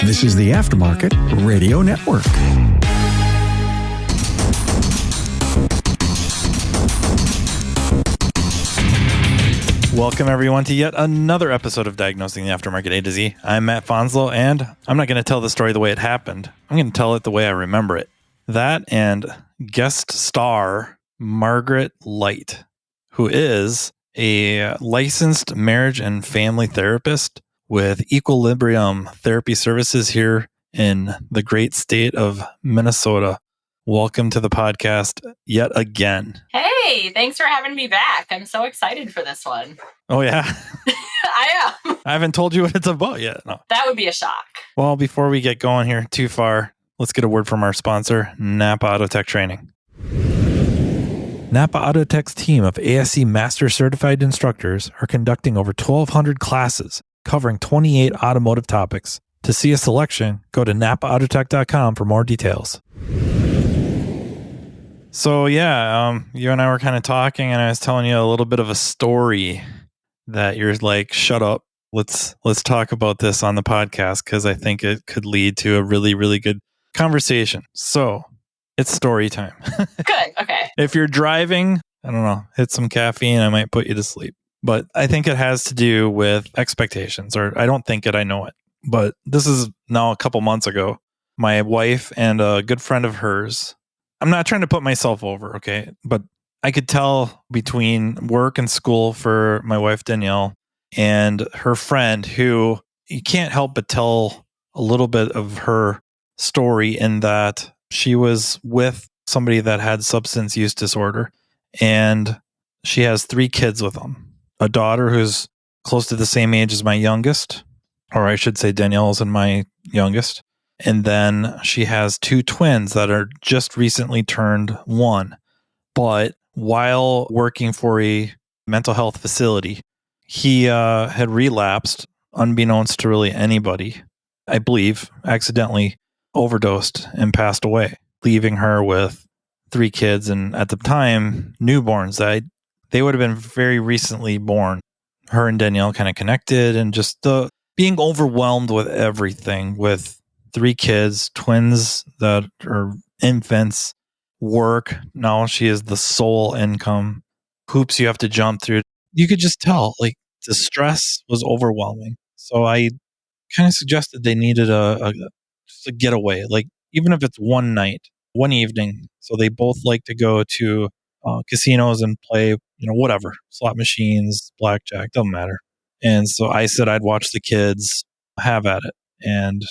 This is the Aftermarket Radio Network. Welcome, everyone, to yet another episode of Diagnosing the Aftermarket A to Z. I'm Matt Fanslow, and I'm not going to tell the story the way it happened. I'm going to tell it the way I remember it. That and guest star Margaret Light, who is a licensed marriage and family therapist with Equilibrium Therapy Services here in the great state of Minnesota. Welcome to the podcast yet again. Hey, thanks for having me back. I'm so excited for this one. Oh, yeah? I am. I haven't told you what it's about yet. No. That would be a shock. Well, before we get going here too far, let's get a word from our sponsor, NAPA Autotech Training. NAPA Autotech's team of ASE Master Certified instructors are conducting over 1,200 classes covering 28 automotive topics. To see a selection, go to napaautotech.com for more details. So yeah, you and I were kind of talking, and I was telling you a little bit of a story that you're like, shut up. Let's talk about this on the podcast because I think it could lead to a really, really good conversation. So it's story time. Good. Okay. If you're driving, I don't know, hit some caffeine, I might put you to sleep. But I think it has to do with expectations, or I don't think it, I know it. But this is now a couple months ago. My wife and a good friend of hers, I'm not trying to put myself over, okay? But I could tell between work and school for my wife, Danielle, and her friend, who you can't help but tell a little bit of her story in that she was with somebody that had substance use disorder, and she has 3 kids with them. A daughter who's close to the same age as my youngest, or I should say Danielle's and my youngest. And then she has 2 twins that are just recently turned 1. But while working for a mental health facility, he had relapsed, unbeknownst to really anybody, I believe, accidentally overdosed and passed away, leaving her with 3 kids. And at the time, newborns that they would have been very recently born. Her and Danielle kind of connected, and just being overwhelmed with everything, with 3 kids, twins that are infants, work. Now she is the sole income, hoops you have to jump through. You could just tell, like, the stress was overwhelming. So I kind of suggested they needed just a getaway, like even if it's one night, one evening. So they both like to go to casinos and play, whatever, slot machines, blackjack, doesn't matter. And so I said I'd watch the kids have at it. And,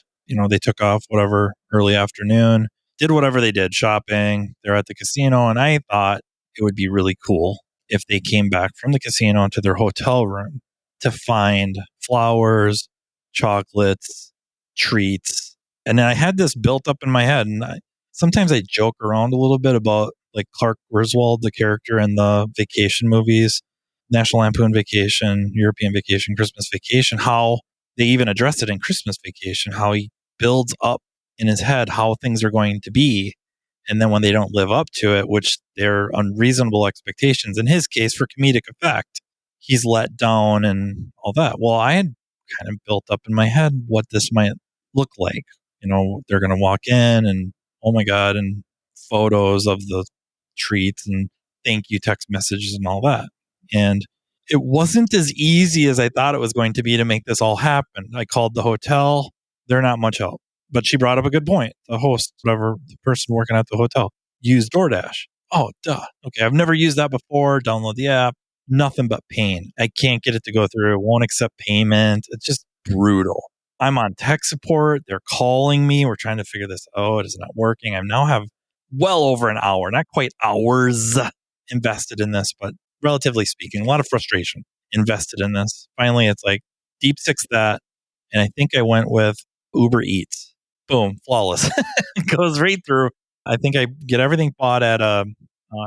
they took off whatever early afternoon, did whatever they did, shopping. They're at the casino. And I thought it would be really cool if they came back from the casino to their hotel room to find flowers, chocolates, treats. And then I had this built up in my head. And sometimes I joke around a little bit about like Clark Griswold, the character in the vacation movies, National Lampoon Vacation, European Vacation, Christmas Vacation, how they even address it in Christmas Vacation, how he builds up in his head how things are going to be. And then when they don't live up to it, which they're unreasonable expectations, in his case, for comedic effect, he's let down and all that. Well, I had kind of built up in my head what this might look like. They're going to walk in and, oh my God, and photos of the treats and thank you text messages and all that. And it wasn't as easy as I thought it was going to be to make this all happen. I called the hotel. They're not much help. But she brought up a good point. The host, whatever, the person working at the hotel, used DoorDash. Oh, duh. Okay, I've never used that before. Download the app. Nothing but pain. I can't get it to go through. It won't accept payment. It's just brutal. I'm on tech support. They're calling me. We're trying to figure this out. It's not working. I now have well over an hour, not quite hours invested in this, but relatively speaking, a lot of frustration invested in this. Finally, it's like deep six that. And I think I went with Uber Eats. Boom, flawless. It goes right through. I think I get everything bought at, I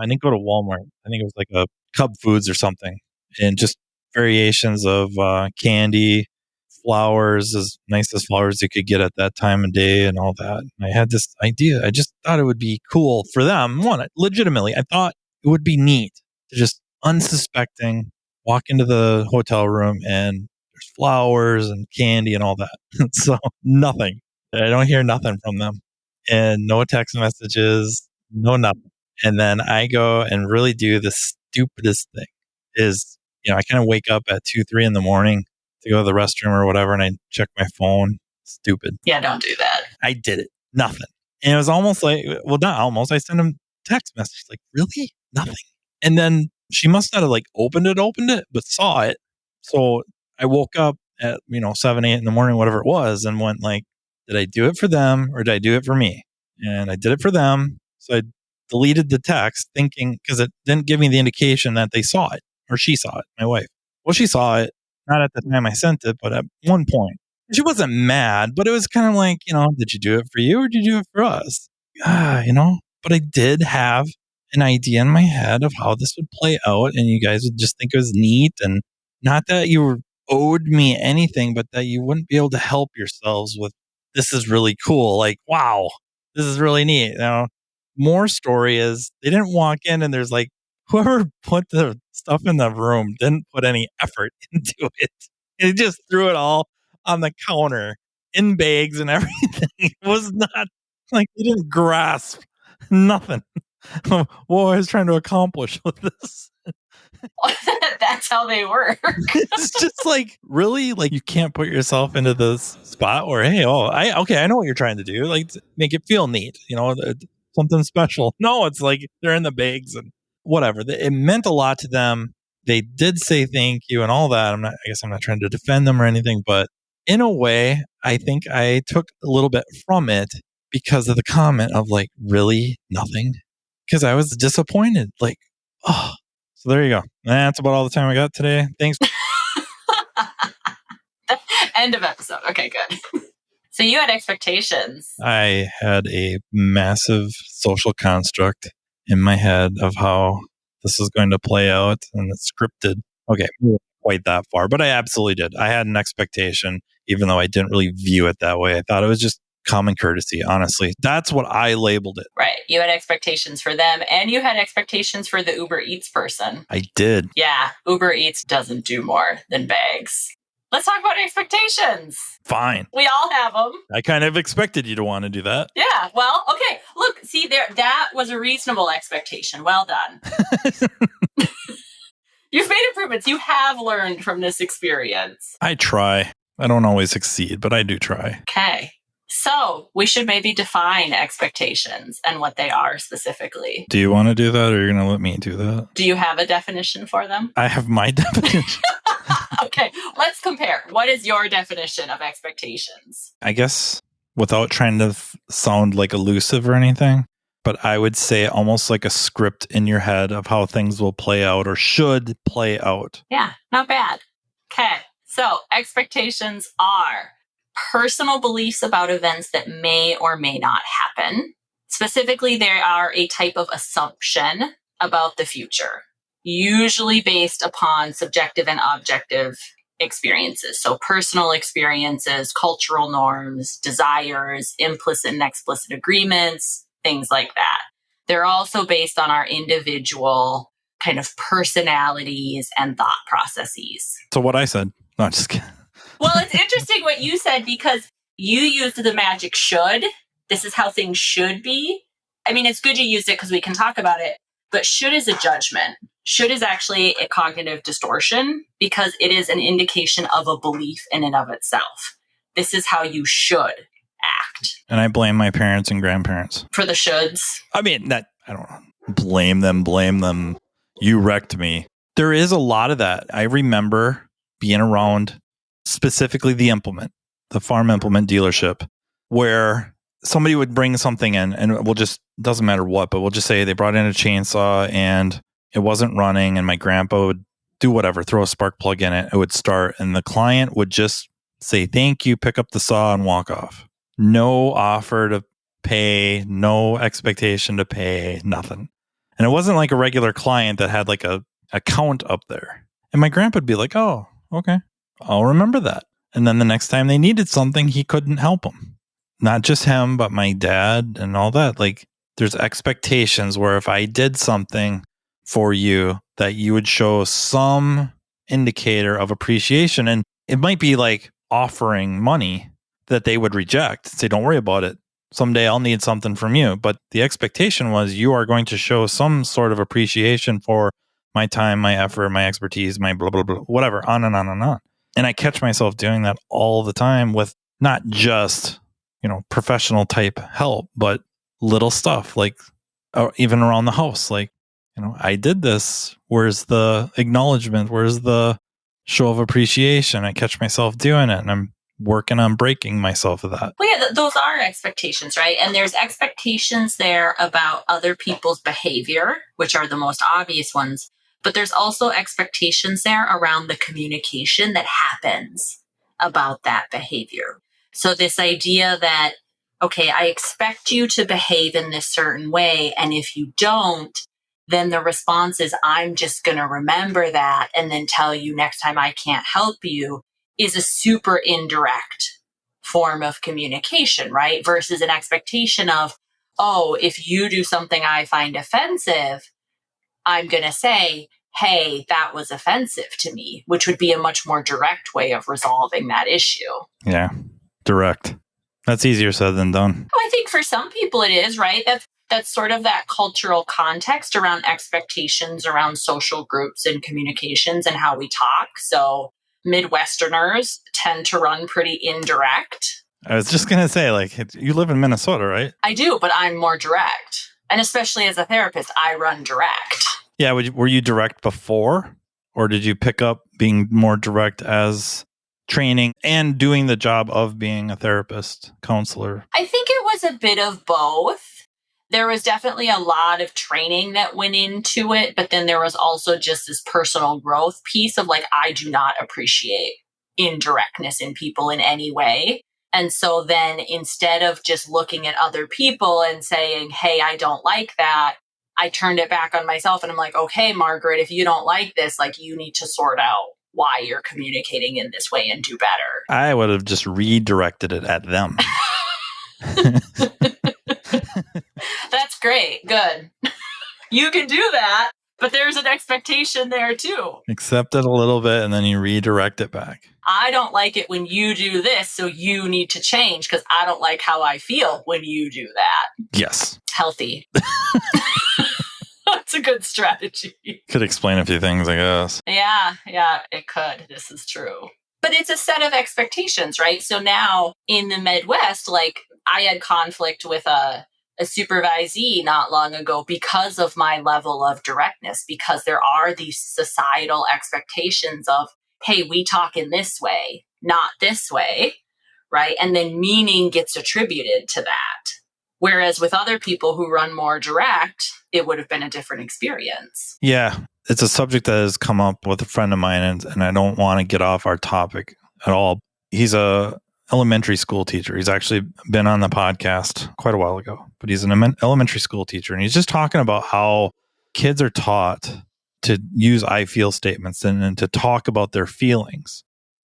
didn't go to Walmart. I think it was like a Cub Foods or something. And just variations of candy, flowers, as nice as flowers you could get at that time of day and all that. And I had this idea. I just thought it would be cool for them. One, legitimately, I thought it would be neat to just unsuspecting walk into the hotel room and there's flowers and candy and all that. So nothing. I don't hear nothing from them. And no text messages, no nothing. And then I go and really do the stupidest thing is, I kind of wake up at 2, 3 in the morning to go to the restroom or whatever, and I check my phone. Stupid. Yeah, don't do that. I did it. Nothing. And it was almost like, well, not almost. I sent him text message like, really? Nothing. And then she must not have like opened it, but saw it. So I woke up at, 7, 8 in the morning, whatever it was, and went like, did I do it for them or did I do it for me? And I did it for them. So I deleted the text thinking, because it didn't give me the indication that they saw it or she saw it, my wife. Well, she saw it, not at the time I sent it, but at one point. She wasn't mad, but it was kind of like, did you do it for you or did you do it for us? But I did have an idea in my head of how this would play out, and you guys would just think it was neat, and not that you owed me anything, but that you wouldn't be able to help yourselves with, this is really cool. Like, wow, this is really neat. More story is they didn't walk in and there's like, whoever put the stuff in the room didn't put any effort into it. They just threw it all on the counter in bags and everything. It was not like they didn't grasp nothing. What I was trying to accomplish with this. That's how they work. It's just like, really? Like, you can't put yourself into this spot where, hey, I know what you're trying to do. Like, make it feel neat, something special. No, it's like they're in the bags and whatever. It meant a lot to them. They did say thank you and all that. I guess I'm not trying to defend them or anything, but in a way, I think I took a little bit from it because of the comment of like, really nothing? Because I was disappointed. Like, oh. So there you go. That's about all the time I got today. Thanks. End of episode. Okay, good. So you had expectations. I had a massive social construct in my head of how this was going to play out, and it's scripted. Okay, quite that far, but I absolutely did. I had an expectation, even though I didn't really view it that way. I thought it was just common courtesy, honestly. That's what I labeled it. Right. You had expectations for them, and you had expectations for the Uber Eats person. I did. Yeah, Uber Eats doesn't do more than bags. Let's talk about expectations. Fine. We all have them. I kind of expected you to want to do that. Yeah, well, okay. Look, see, that was a reasonable expectation. Well done. You've made improvements. You have learned from this experience. I try. I don't always succeed, but I do try. Okay. So we should maybe define expectations and what they are specifically. Do you want to do that, or are you going to let me do that? Do you have a definition for them? I have my definition. Okay, let's compare. What is your definition of expectations? I guess without trying to sound like elusive or anything, but I would say almost like a script in your head of how things will play out or should play out. Yeah, not bad. Okay, so expectations are personal beliefs about events that may or may not happen. Specifically, they are a type of assumption about the future, usually based upon subjective and objective experiences. So personal experiences, cultural norms, desires, implicit and explicit agreements, things like that. They're also based on our individual kind of personalities and thought processes. So what I said, no, just kidding. Well, it's interesting what you said because you used the magic should. This is how things should be. I mean, it's good you used it because we can talk about it, but should is a judgment. Should is actually a cognitive distortion because it is an indication of a belief in and of itself. This is how you should act. And I blame my parents and grandparents. For the shoulds? I mean, I don't know. Blame them. You wrecked me. There is a lot of that. I remember being around specifically the farm implement dealership, where somebody would bring something in and doesn't matter what, but we'll just say they brought in a chainsaw and it wasn't running, and my grandpa would do whatever, throw a spark plug in it, it would start, and the client would just say thank you, pick up the saw, and walk off. No offer to pay, no expectation to pay, nothing. And it wasn't like a regular client that had like a account up there. And my grandpa would be like, oh, okay, I'll remember that. And then the next time they needed something, he couldn't help them. Not just him, but my dad and all that. Like, there's expectations where if I did something for you, that you would show some indicator of appreciation. And it might be like offering money, that they would reject. Say, don't worry about it. Someday I'll need something from you. But the expectation was you are going to show some sort of appreciation for my time, my effort, my expertise, my blah, blah, blah, whatever, on and on and on. And I catch myself doing that all the time with not just, professional type help, but little stuff like even around the house. Like, I did this. Where's the acknowledgement? Where's the show of appreciation? I catch myself doing it and I'm working on breaking myself of that. Well, yeah, those are expectations, right? And there's expectations there about other people's behavior, which are the most obvious ones. But there's also expectations there around the communication that happens about that behavior. So this idea that, okay, I expect you to behave in this certain way. And if you don't, then the response is, I'm just going to remember that and then tell you next time I can't help you, is a super indirect form of communication, right? Versus an expectation of, oh, if you do something I find offensive, I'm going to say, hey, that was offensive to me, which would be a much more direct way of resolving that issue. Yeah, direct. That's easier said than done. I think for some people it is, right? That's sort of that cultural context around expectations around social groups and communications and how we talk. So Midwesterners tend to run pretty indirect. I was just going to say, you live in Minnesota, right? I do, but I'm more direct. And especially as a therapist, I run direct. Yeah. Were you direct before? Or did you pick up being more direct as training and doing the job of being a therapist, counselor? I think it was a bit of both. There was definitely a lot of training that went into it, but then there was also just this personal growth piece of I do not appreciate indirectness in people in any way. And so then instead of just looking at other people and saying, hey, I don't like that, I turned it back on myself and I'm like, okay, Margaret, if you don't like this, you need to sort out why you're communicating in this way and do better. I would have just redirected it at them. That's great. Good. You can do that, but there's an expectation there too. Accept it a little bit and then you redirect it back. I don't like it when you do this, so you need to change because I don't like how I feel when you do that. Yes. Healthy. That's a good strategy. Could explain a few things, I guess. Yeah, it could. This is true. But it's a set of expectations, right? So now in the Midwest, I had conflict with a supervisee not long ago because of my level of directness, because there are these societal expectations of, hey, we talk in this way, not this way, right? And then meaning gets attributed to that. Whereas with other people who run more direct, it would have been a different experience. Yeah, it's a subject that has come up with a friend of mine, and I don't want to get off our topic at all. He's a elementary school teacher. He's actually been on the podcast quite a while ago, but he's an elementary school teacher. And he's just talking about how kids are taught to use I feel statements and to talk about their feelings.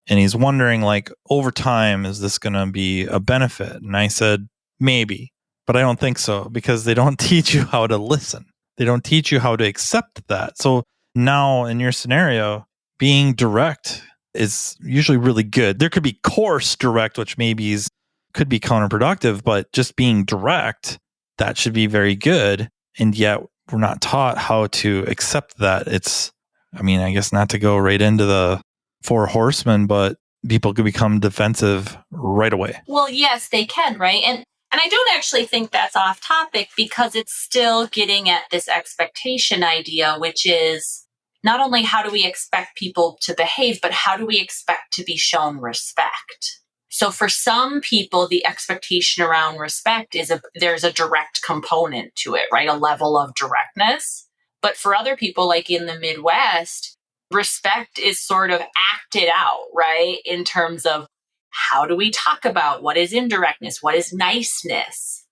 And he's wondering, over time, is this going to be a benefit? And I said, maybe, but I don't think so, because they don't teach you how to listen. They don't teach you how to accept that. So now in your scenario, being direct is usually really good. There could be coarse direct, which maybe could be counterproductive, but just being direct, that should be very good. And yet we're not taught how to accept that. I guess not to go right into the four horsemen, but people could become defensive right away. Well, yes, they can, right? And I don't actually think that's off topic because it's still getting at this expectation idea, which is not only how do we expect people to behave, but how do we expect to be shown respect? So for some people, the expectation around respect is there's a direct component to it, right? A level of directness. But for other people, like in the Midwest, respect is sort of acted out, right? In terms of how do we talk about what is indirectness? What is niceness?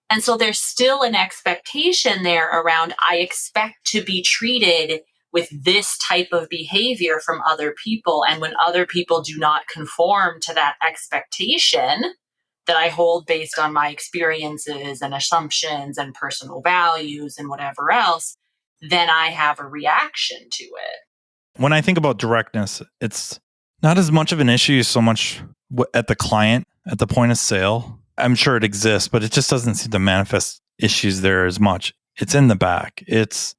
And so there's still an expectation there around, I expect to be treated with this type of behavior from other people. And when other people do not conform to that expectation that I hold based on my experiences and assumptions and personal values and whatever else, then I have a reaction to it. When I think about directness, it's not as much of an issue so much at the client at the point of sale. I'm sure it exists, but it just doesn't seem to manifest issues there as much. It's in the back. It's,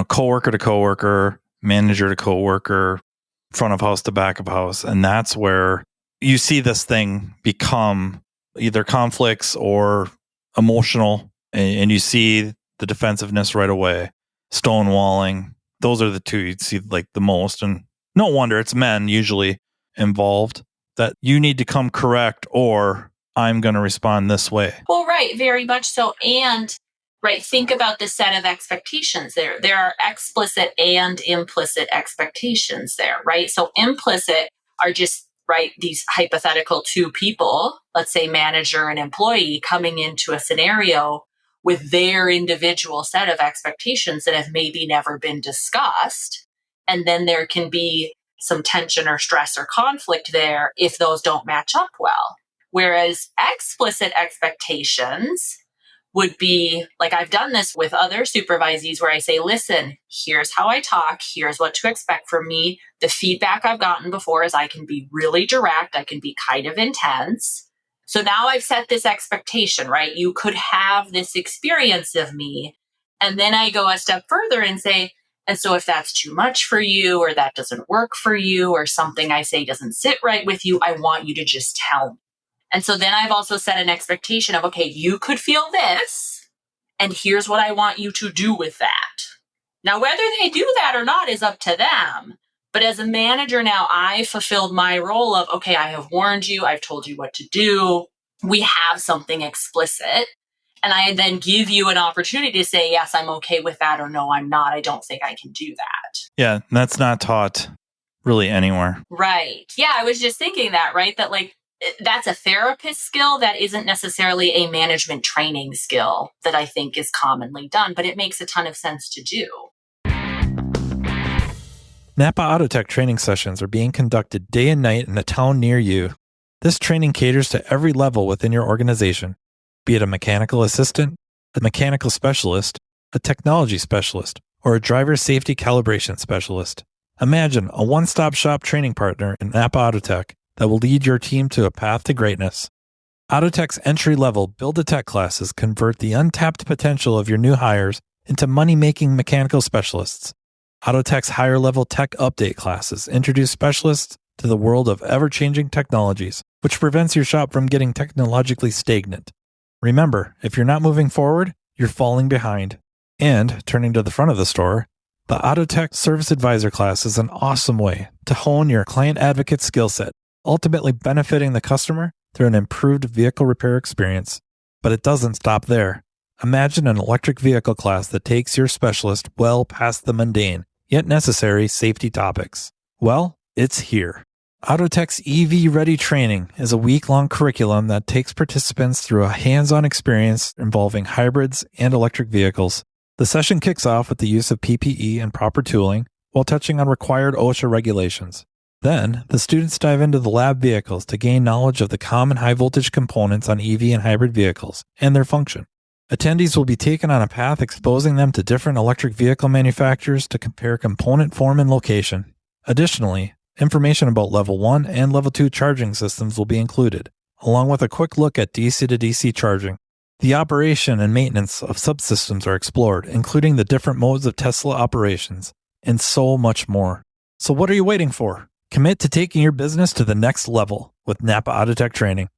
coworker to coworker, manager to coworker, front of house to back of house. And that's where you see this thing become either conflicts or emotional, and you see the defensiveness right away, stonewalling. Those are the two you'd see like the most. And no wonder it's men usually involved, that you need to come correct or I'm going to respond this way. Well, right. Very much so. And right, think about the set of expectations there. There are explicit and implicit expectations there, right? So implicit are just, right, these hypothetical two people, let's say manager and employee, coming into a scenario with their individual set of expectations that have maybe never been discussed. And then there can be some tension or stress or conflict there if those don't match up well. Whereas explicit expectations would be, like, I've done this with other supervisees where I say, listen, here's how I talk. Here's what to expect from me. The feedback I've gotten before is I can be really direct. I can be kind of intense. So now I've set this expectation, right? You could have this experience of me. And then I go a step further and say, and so if that's too much for you, or that doesn't work for you, or something I say doesn't sit right with you, I want you to just tell me. And so then I've also set an expectation of, okay, you could feel this, and here's what I want you to do with that. Now, whether they do that or not is up to them. But as a manager now, I fulfilled my role of, okay, I have warned you. I've told you what to do. We have something explicit. And I then give you an opportunity to say, yes, I'm okay with that, or no, I'm not. I don't think I can do that. Yeah, that's not taught really anywhere. Right. Yeah, I was just thinking that, right? That like, that's a therapist skill that isn't necessarily a management training skill that I think is commonly done, but it makes a ton of sense to do. NAPA Autotech training sessions are being conducted day and night in a town near you. This training caters to every level within your organization, be it a mechanical assistant, a mechanical specialist, a technology specialist, or a driver safety calibration specialist. Imagine a one-stop shop training partner in NAPA Autotech that will lead your team to a path to greatness. Autotech's entry-level Build-A-Tech classes convert the untapped potential of your new hires into money-making mechanical specialists. Autotech's higher-level tech update classes introduce specialists to the world of ever-changing technologies, which prevents your shop from getting technologically stagnant. Remember, if you're not moving forward, you're falling behind. And, turning to the front of the store, the Autotech Service Advisor class is an awesome way to hone your client advocate skill set, ultimately benefiting the customer through an improved vehicle repair experience. But it doesn't stop there. Imagine an electric vehicle class that takes your specialist well past the mundane, yet necessary safety topics. Well, it's here. Autotech's EV Ready training is a week-long curriculum that takes participants through a hands-on experience involving hybrids and electric vehicles. The session kicks off with the use of PPE and proper tooling while touching on required OSHA regulations. Then, the students dive into the lab vehicles to gain knowledge of the common high-voltage components on EV and hybrid vehicles and their function. Attendees will be taken on a path exposing them to different electric vehicle manufacturers to compare component form and location. Additionally, information about Level 1 and Level 2 charging systems will be included, along with a quick look at DC to DC charging. The operation and maintenance of subsystems are explored, including the different modes of Tesla operations, and so much more. So what are you waiting for? Commit to taking your business to the next level with NAPA Autotech training.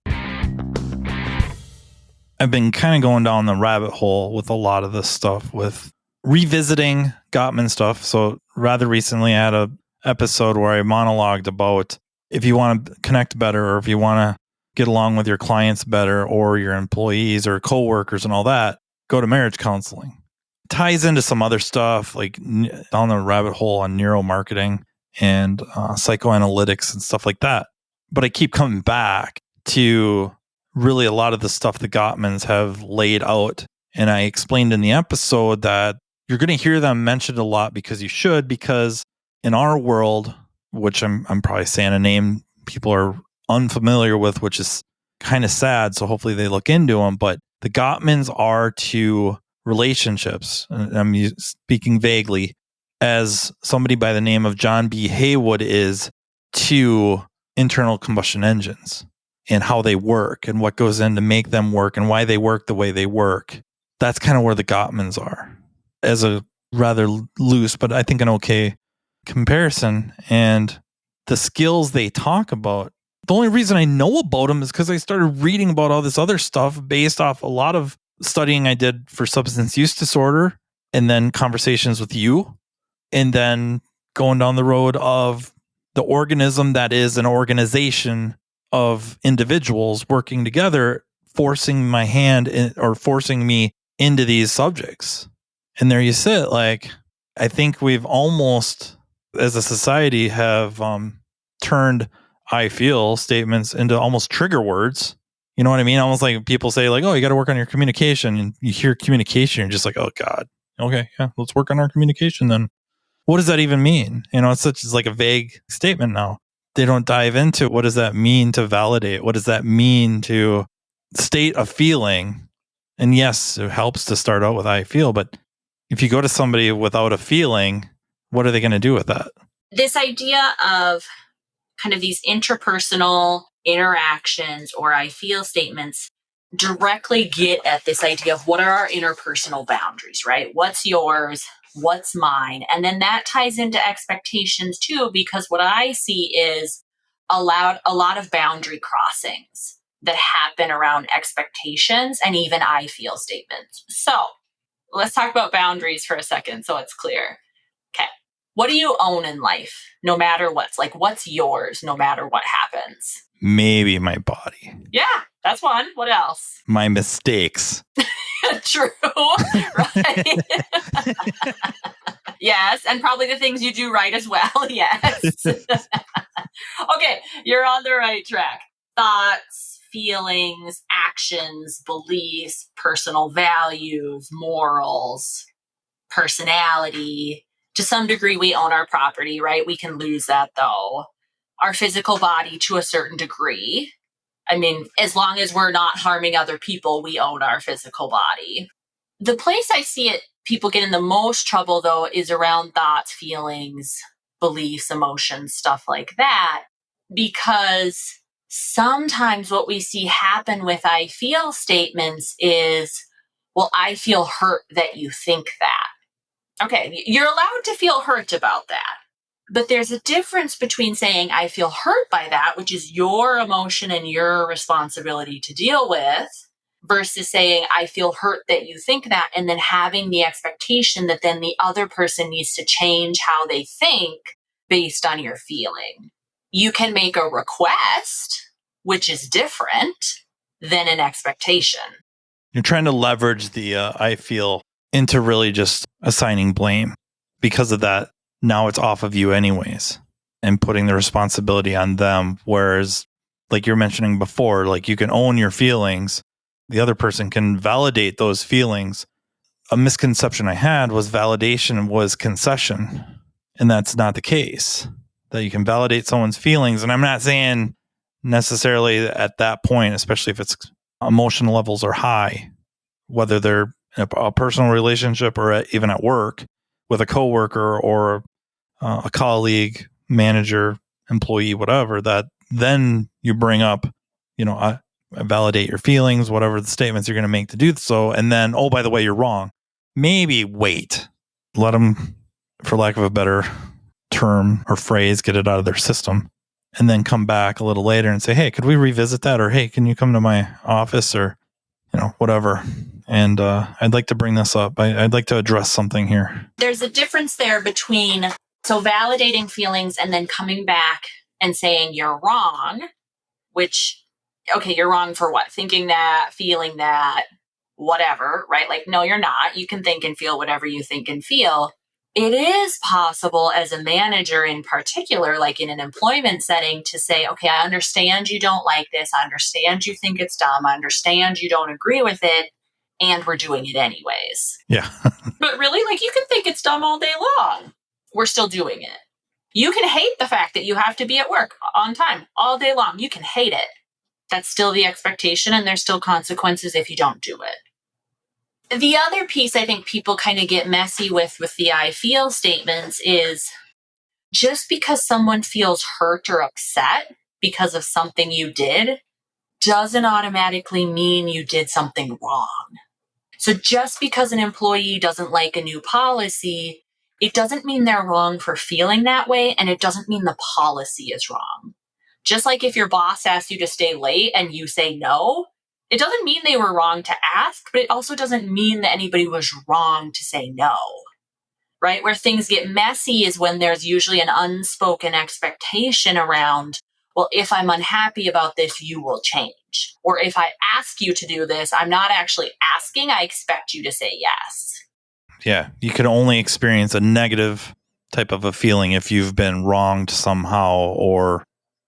I've been kind of going down the rabbit hole with a lot of this stuff, with revisiting Gottman stuff. So rather recently I had an episode where I monologued about if you want to connect better, or if you want to get along with your clients better, or your employees or coworkers and all that, go to marriage counseling. It ties into some other stuff, like down the rabbit hole on neuromarketing and psychoanalytics and stuff like that. But I keep coming back to really a lot of the stuff the Gottmans have laid out. And I explained in the episode that you're going to hear them mentioned a lot because you should, because in our world, which I'm probably saying a name people are unfamiliar with, which is kind of sad. So hopefully they look into them. But the Gottmans are to relationships, and I'm speaking vaguely, as somebody by the name of John B. Haywood is to internal combustion engines. and how they work and what goes in to make them work and why they work the way they work. That's kind of where the Gottmans are, as a rather loose, but I think an okay comparison. And the skills they talk about, the only reason I know about them is because I started reading about all this other stuff based off a lot of studying I did for substance use disorder, and then conversations with you, and then going down the road of the organism that is an organization of individuals working together, forcing my hand or forcing me into these subjects. And there you sit. Like, I think we've almost, as a society, have turned I feel statements into almost trigger words. You know what I mean? Almost like people say, like, oh, you got to work on your communication. And you hear communication, you're just like, oh, God. Okay, yeah, let's work on our communication then. What does that even mean? You know, it's like a vague statement now. They don't dive into what does that mean to validate? What does that mean to state a feeling? And yes, it helps to start out with I feel, but if you go to somebody without a feeling, what are they going to do with that? This idea of kind of these interpersonal interactions or I feel statements directly get at this idea of what are our interpersonal boundaries, right? What's yours? What's mine? And then that ties into expectations too, because what I see is a lot of boundary crossings that happen around expectations and even I feel statements. So let's talk about boundaries for a second so it's clear. Okay. What do you own in life, no matter what's yours, no matter what happens? Maybe my body. Yeah, that's one. What else? My mistakes. True, right? Yes, and probably the things you do right as well. Yes. Okay, you're on the right track. Thoughts, feelings, actions, beliefs, personal values, morals, personality. To some degree, we own our property, right? We can lose that though. Our physical body to a certain degree. I mean, as long as we're not harming other people, we own our physical body. The place I see it, people get in the most trouble though, is around thoughts, feelings, beliefs, emotions, stuff like that. Because sometimes what we see happen with I feel statements is, well, I feel hurt that you think that. Okay, you're allowed to feel hurt about that. But there's a difference between saying, I feel hurt by that, which is your emotion and your responsibility to deal with, versus saying, I feel hurt that you think that, and then having the expectation that then the other person needs to change how they think based on your feeling. You can make a request, which is different than an expectation. You're trying to leverage the I feel into really just assigning blame. Because of that, now it's off of you anyways, and putting the responsibility on them. Whereas, like you're mentioning before, like you can own your feelings. The other person can validate those feelings. A misconception I had was validation was concession. And that's not the case. That you can validate someone's feelings. And I'm not saying necessarily at that point, especially if it's emotional levels are high, whether they're in a personal relationship or even at work with a coworker or a colleague, manager, employee, whatever, that then you bring up, I validate your feelings, whatever the statements you're going to make to do so. And then, oh, by the way, you're wrong. Maybe wait, let them, for lack of a better term or phrase, get it out of their system, and then come back a little later and say, hey, could we revisit that? Or, hey, can you come to my office or, whatever. And I'd like to bring this up. I'd like to address something here. There's a difference there between, so validating feelings and then coming back and saying you're wrong, which, okay, you're wrong for what? Thinking that, feeling that, whatever, right? Like, no, you're not. You can think and feel whatever you think and feel. It is possible as a manager in particular, like in an employment setting, to say, okay, I understand you don't like this. I understand you think it's dumb. I understand you don't agree with it. And we're doing it anyways. Yeah. But really, like, you can think it's dumb all day long. We're still doing it. You can hate the fact that you have to be at work on time all day long. You can hate it. That's still the expectation, and there's still consequences if you don't do it. The other piece I think people kind of get messy with the I feel statements is just because someone feels hurt or upset because of something you did doesn't automatically mean you did something wrong. So just because an employee doesn't like a new policy, it doesn't mean they're wrong for feeling that way, and it doesn't mean the policy is wrong. Just like if your boss asks you to stay late and you say no, it doesn't mean they were wrong to ask, but it also doesn't mean that anybody was wrong to say no, right? Where things get messy is when there's usually an unspoken expectation around, well, if I'm unhappy about this, you will change. Or if I ask you to do this, I'm not actually asking, I expect you to say yes. Yeah, you can only experience a negative type of a feeling if you've been wronged somehow or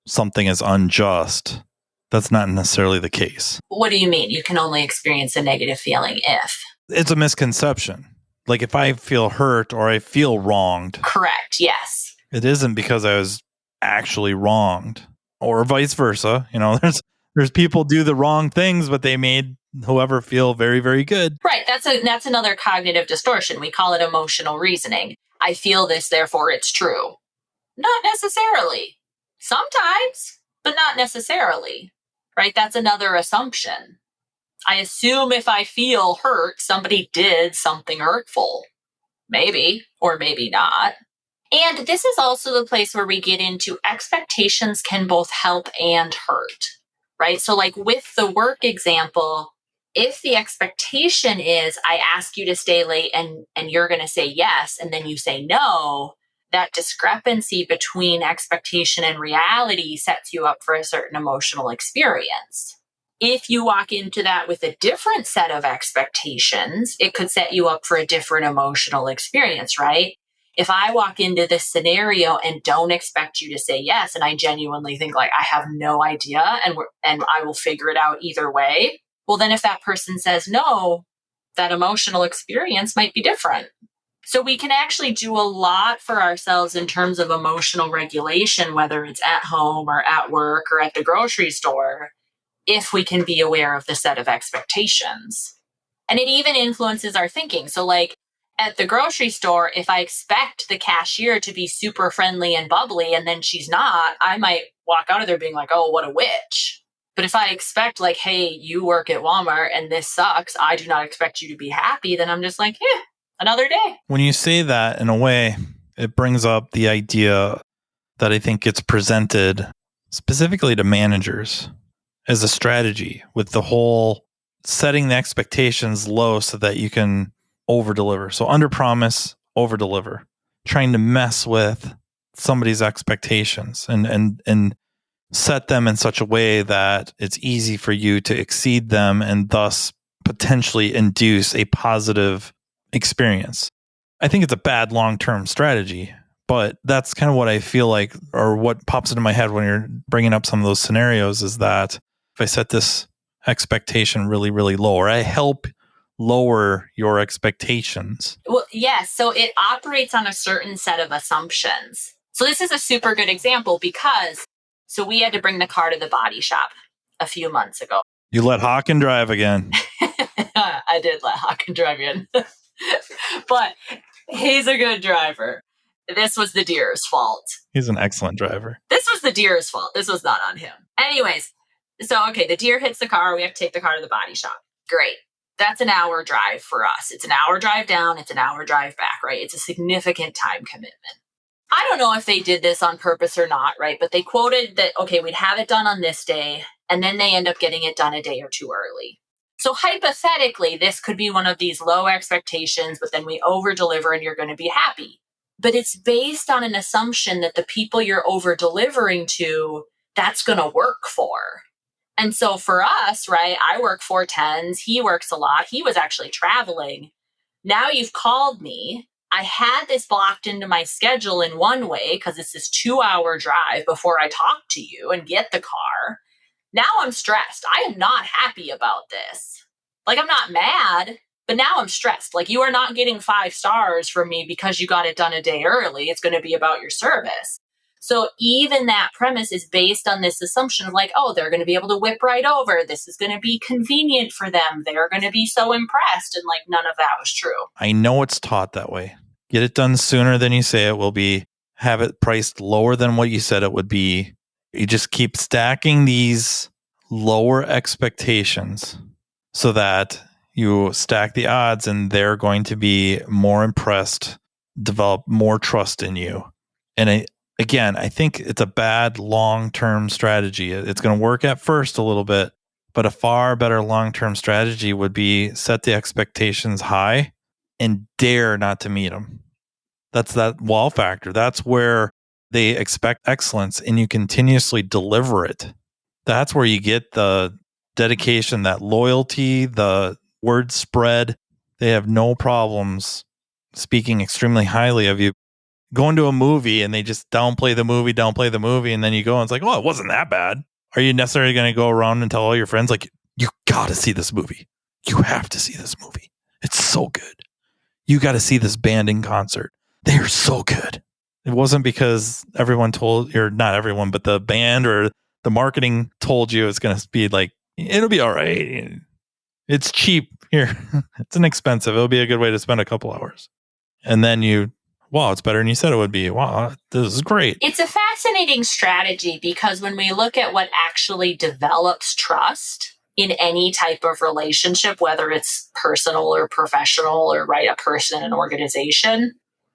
something is unjust. That's not necessarily the case. What do you mean? You can only experience a negative feeling if? It's a misconception. Like if I feel hurt or I feel wronged. Correct, yes. It isn't because I was actually wronged, or vice versa. You know, there's people do the wrong things, but they made whoever feel very, very good. Right. That's another cognitive distortion. We call it emotional reasoning. I feel this, therefore it's true. Not necessarily. Sometimes, but not necessarily. Right? That's another assumption. I assume if I feel hurt, somebody did something hurtful. Maybe, or maybe not. And this is also the place where we get into expectations can both help and hurt, right? So like with the work example, if the expectation is I ask you to stay late and you're going to say yes, and then you say no, that discrepancy between expectation and reality sets you up for a certain emotional experience. If you walk into that with a different set of expectations, it could set you up for a different emotional experience, right? If I walk into this scenario and don't expect you to say yes, and I genuinely think like I have no idea and I will figure it out either way, well, then if that person says no, that emotional experience might be different. So we can actually do a lot for ourselves in terms of emotional regulation, whether it's at home or at work or at the grocery store, if we can be aware of the set of expectations. And it even influences our thinking. So like at the grocery store, if I expect the cashier to be super friendly and bubbly and then she's not, I might walk out of there being like, oh, what a witch. But if I expect like, hey, you work at Walmart and this sucks, I do not expect you to be happy, then I'm just like, another day. When you say that in a way, it brings up the idea that I think gets presented specifically to managers as a strategy with the whole setting the expectations low so that you can over deliver. So under promise, over deliver, trying to mess with somebody's expectations and set them in such a way that it's easy for you to exceed them and thus potentially induce a positive experience. I think it's a bad long-term strategy, but that's kind of what I feel like, or what pops into my head when you're bringing up some of those scenarios is that if I set this expectation really, really low, or I help lower your expectations. Well, yes. So it operates on a certain set of assumptions. So this is a super good example because so we had to bring the car to the body shop a few months ago. You let Hawken drive again. I did let Hawken drive in. But he's a good driver. This was the deer's fault. He's an excellent driver. This was the deer's fault. This was not on him. Anyways, so, okay, the deer hits the car. We have to take the car to the body shop. Great. That's an hour drive for us. It's an hour drive down. It's an hour drive back, right? It's a significant time commitment. I don't know if they did this on purpose or not, right? But they quoted that, okay, we'd have it done on this day, and then they end up getting it done a day or two early. So hypothetically, this could be one of these low expectations, but then we over deliver and you're going to be happy. But it's based on an assumption that the people you're over delivering to, that's going to work for. And so for us, right, I work 410s. He works a lot. He was actually traveling. Now you've called me. I had this blocked into my schedule in one way because it's this 2-hour drive before I talk to you and get the car. Now I'm stressed. I am not happy about this. Like, I'm not mad, but now I'm stressed. Like, you are not getting 5 stars from me because you got it done a day early. It's going to be about your service. So even that premise is based on this assumption of like, oh, they're going to be able to whip right over. This is going to be convenient for them. They're going to be so impressed. And like, none of that was true. I know it's taught that way. Get it done sooner than you say it will be. Have it priced lower than what you said it would be. You just keep stacking these lower expectations so that you stack the odds and they're going to be more impressed, develop more trust in you. And I think it's a bad long-term strategy. It's going to work at first a little bit, but a far better long-term strategy would be set the expectations high and dare not to meet them. That's that wow factor. That's where they expect excellence and you continuously deliver it. That's where you get the dedication, that loyalty, the word spread. They have no problems speaking extremely highly of you. Going to a movie and they just downplay the movie, and then you go and it's like, oh, it wasn't that bad. Are you necessarily going to go around and tell all your friends, like, you got to see this movie. You have to see this movie. It's so good. You got to see this band in concert. They are so good. It wasn't because everyone told, or not everyone, but the band or the marketing told you it's going to be like, it'll be all right. It's cheap here. It's inexpensive. It'll be a good way to spend a couple hours. And then wow, it's better than you said it would be. Wow, this is great. It's a fascinating strategy because when we look at what actually develops trust in any type of relationship, whether it's personal or professional or a person, an organization,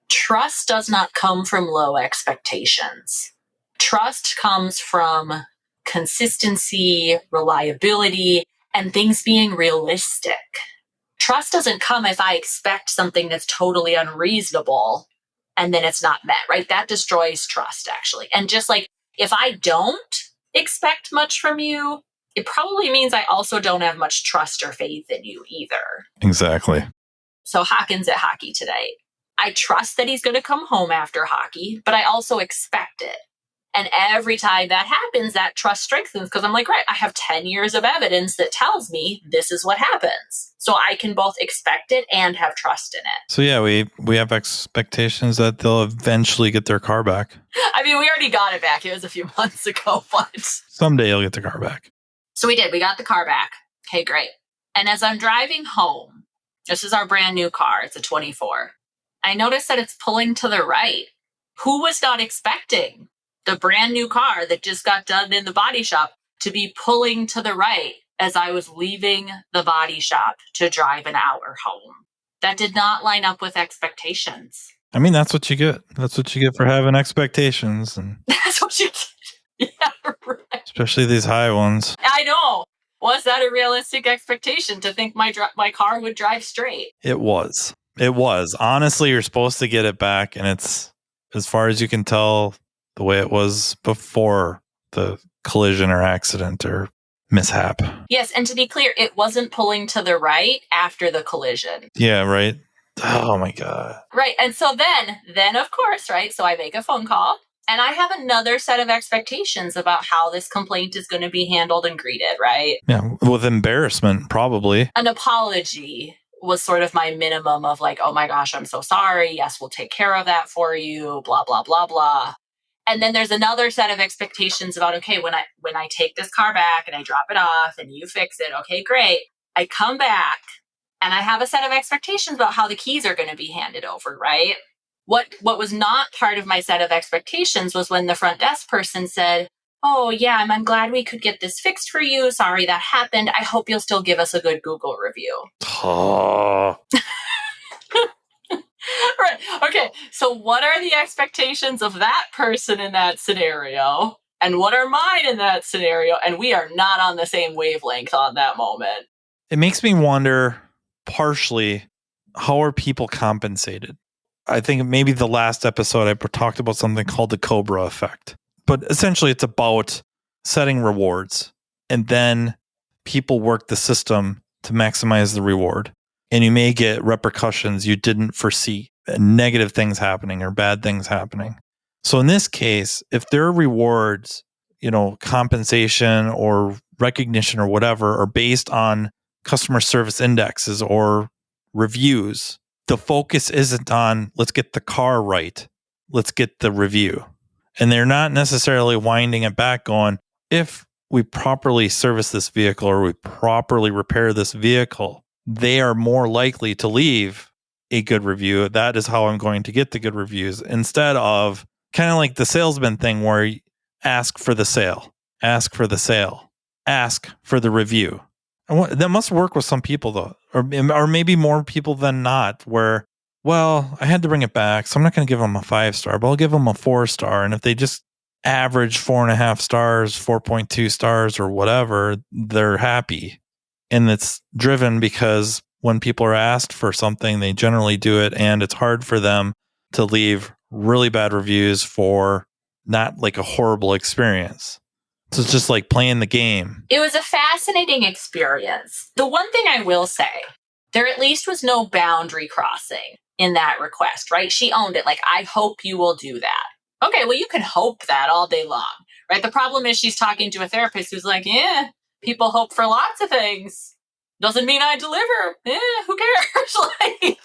trust does not come from low expectations. Trust comes from consistency, reliability, and things being realistic. Trust doesn't come if I expect something that's totally unreasonable and then it's not met, right? That destroys trust, actually. And just like if I don't expect much from you, it probably means I also don't have much trust or faith in you either. Exactly. So Hawkins at hockey today. I trust that he's going to come home after hockey, but I also expect it. And every time that happens, that trust strengthens because I'm like, right, I have 10 years of evidence that tells me this is what happens. So I can both expect it and have trust in it. So yeah, we have expectations that they'll eventually get their car back. I mean, we already got it back. It was a few months ago, but someday you'll get the car back. So we did. We got the car back. Okay, great. And as I'm driving home, this is our brand new car. It's a 24. I noticed that it's pulling to the right. Who was not expecting the brand new car that just got done in the body shop to be pulling to the right as I was leaving the body shop to drive an hour home? That did not line up with expectations. I mean, that's what you get. That's what you get for having expectations. And that's what you get. Yeah, right. Especially these high ones. I know. Was that a realistic expectation to think my car would drive straight? It was. It was. Honestly, you're supposed to get it back, and it's, as far as you can tell, the way it was before the collision or accident or mishap. Yes, and to be clear, it wasn't pulling to the right after the collision. Yeah, right. Oh my God. Right. And so then of course, right, so I make a phone call and I have another set of expectations about how this complaint is going to be handled and greeted, right? Yeah, with embarrassment, probably. An apology was sort of my minimum of like, oh my gosh, I'm so sorry. Yes, we'll take care of that for you, blah, blah, blah, blah. And then there's another set of expectations about, okay, when I take this car back and I drop it off and you fix it, okay, great. I come back and I have a set of expectations about how the keys are going to be handed over, right? What was not part of my set of expectations was when the front desk person said, oh yeah, I'm glad we could get this fixed for you. Sorry that happened. I hope you'll still give us a good Google review. Oh. Right. Okay. So what are the expectations of that person in that scenario? And what are mine in that scenario? And we are not on the same wavelength on that moment. It makes me wonder, partially, how are people compensated? I think maybe the last episode I talked about something called the Cobra effect. But essentially it's about setting rewards. And then people work the system to maximize the reward. And you may get repercussions you didn't foresee, negative things happening or bad things happening. So in this case, if their rewards, compensation or recognition or whatever are based on customer service indexes or reviews, the focus isn't on let's get the car right, let's get the review. And they're not necessarily winding it back going, if we properly service this vehicle or we properly repair this vehicle, they are more likely to leave a good review. That is how I'm going to get the good reviews, instead of kind of like the salesman thing where you ask for the sale. ask for the review. That must work with some people though, or maybe more people than not, where, well, I had to bring it back, so I'm not going to give them a 5-star, but I'll give them a 4-star. And if they just average 4.5 stars, 4.2 stars or whatever, they're happy. And it's driven because when people are asked for something, they generally do it. And it's hard for them to leave really bad reviews for not like a horrible experience. So it's just like playing the game. It was a fascinating experience. The one thing I will say, there at least was no boundary crossing in that request, right? She owned it. Like, I hope you will do that. Okay, well, you can hope that all day long, right? The problem is she's talking to a therapist who's like, yeah, people hope for lots of things. Doesn't mean I deliver. Who cares?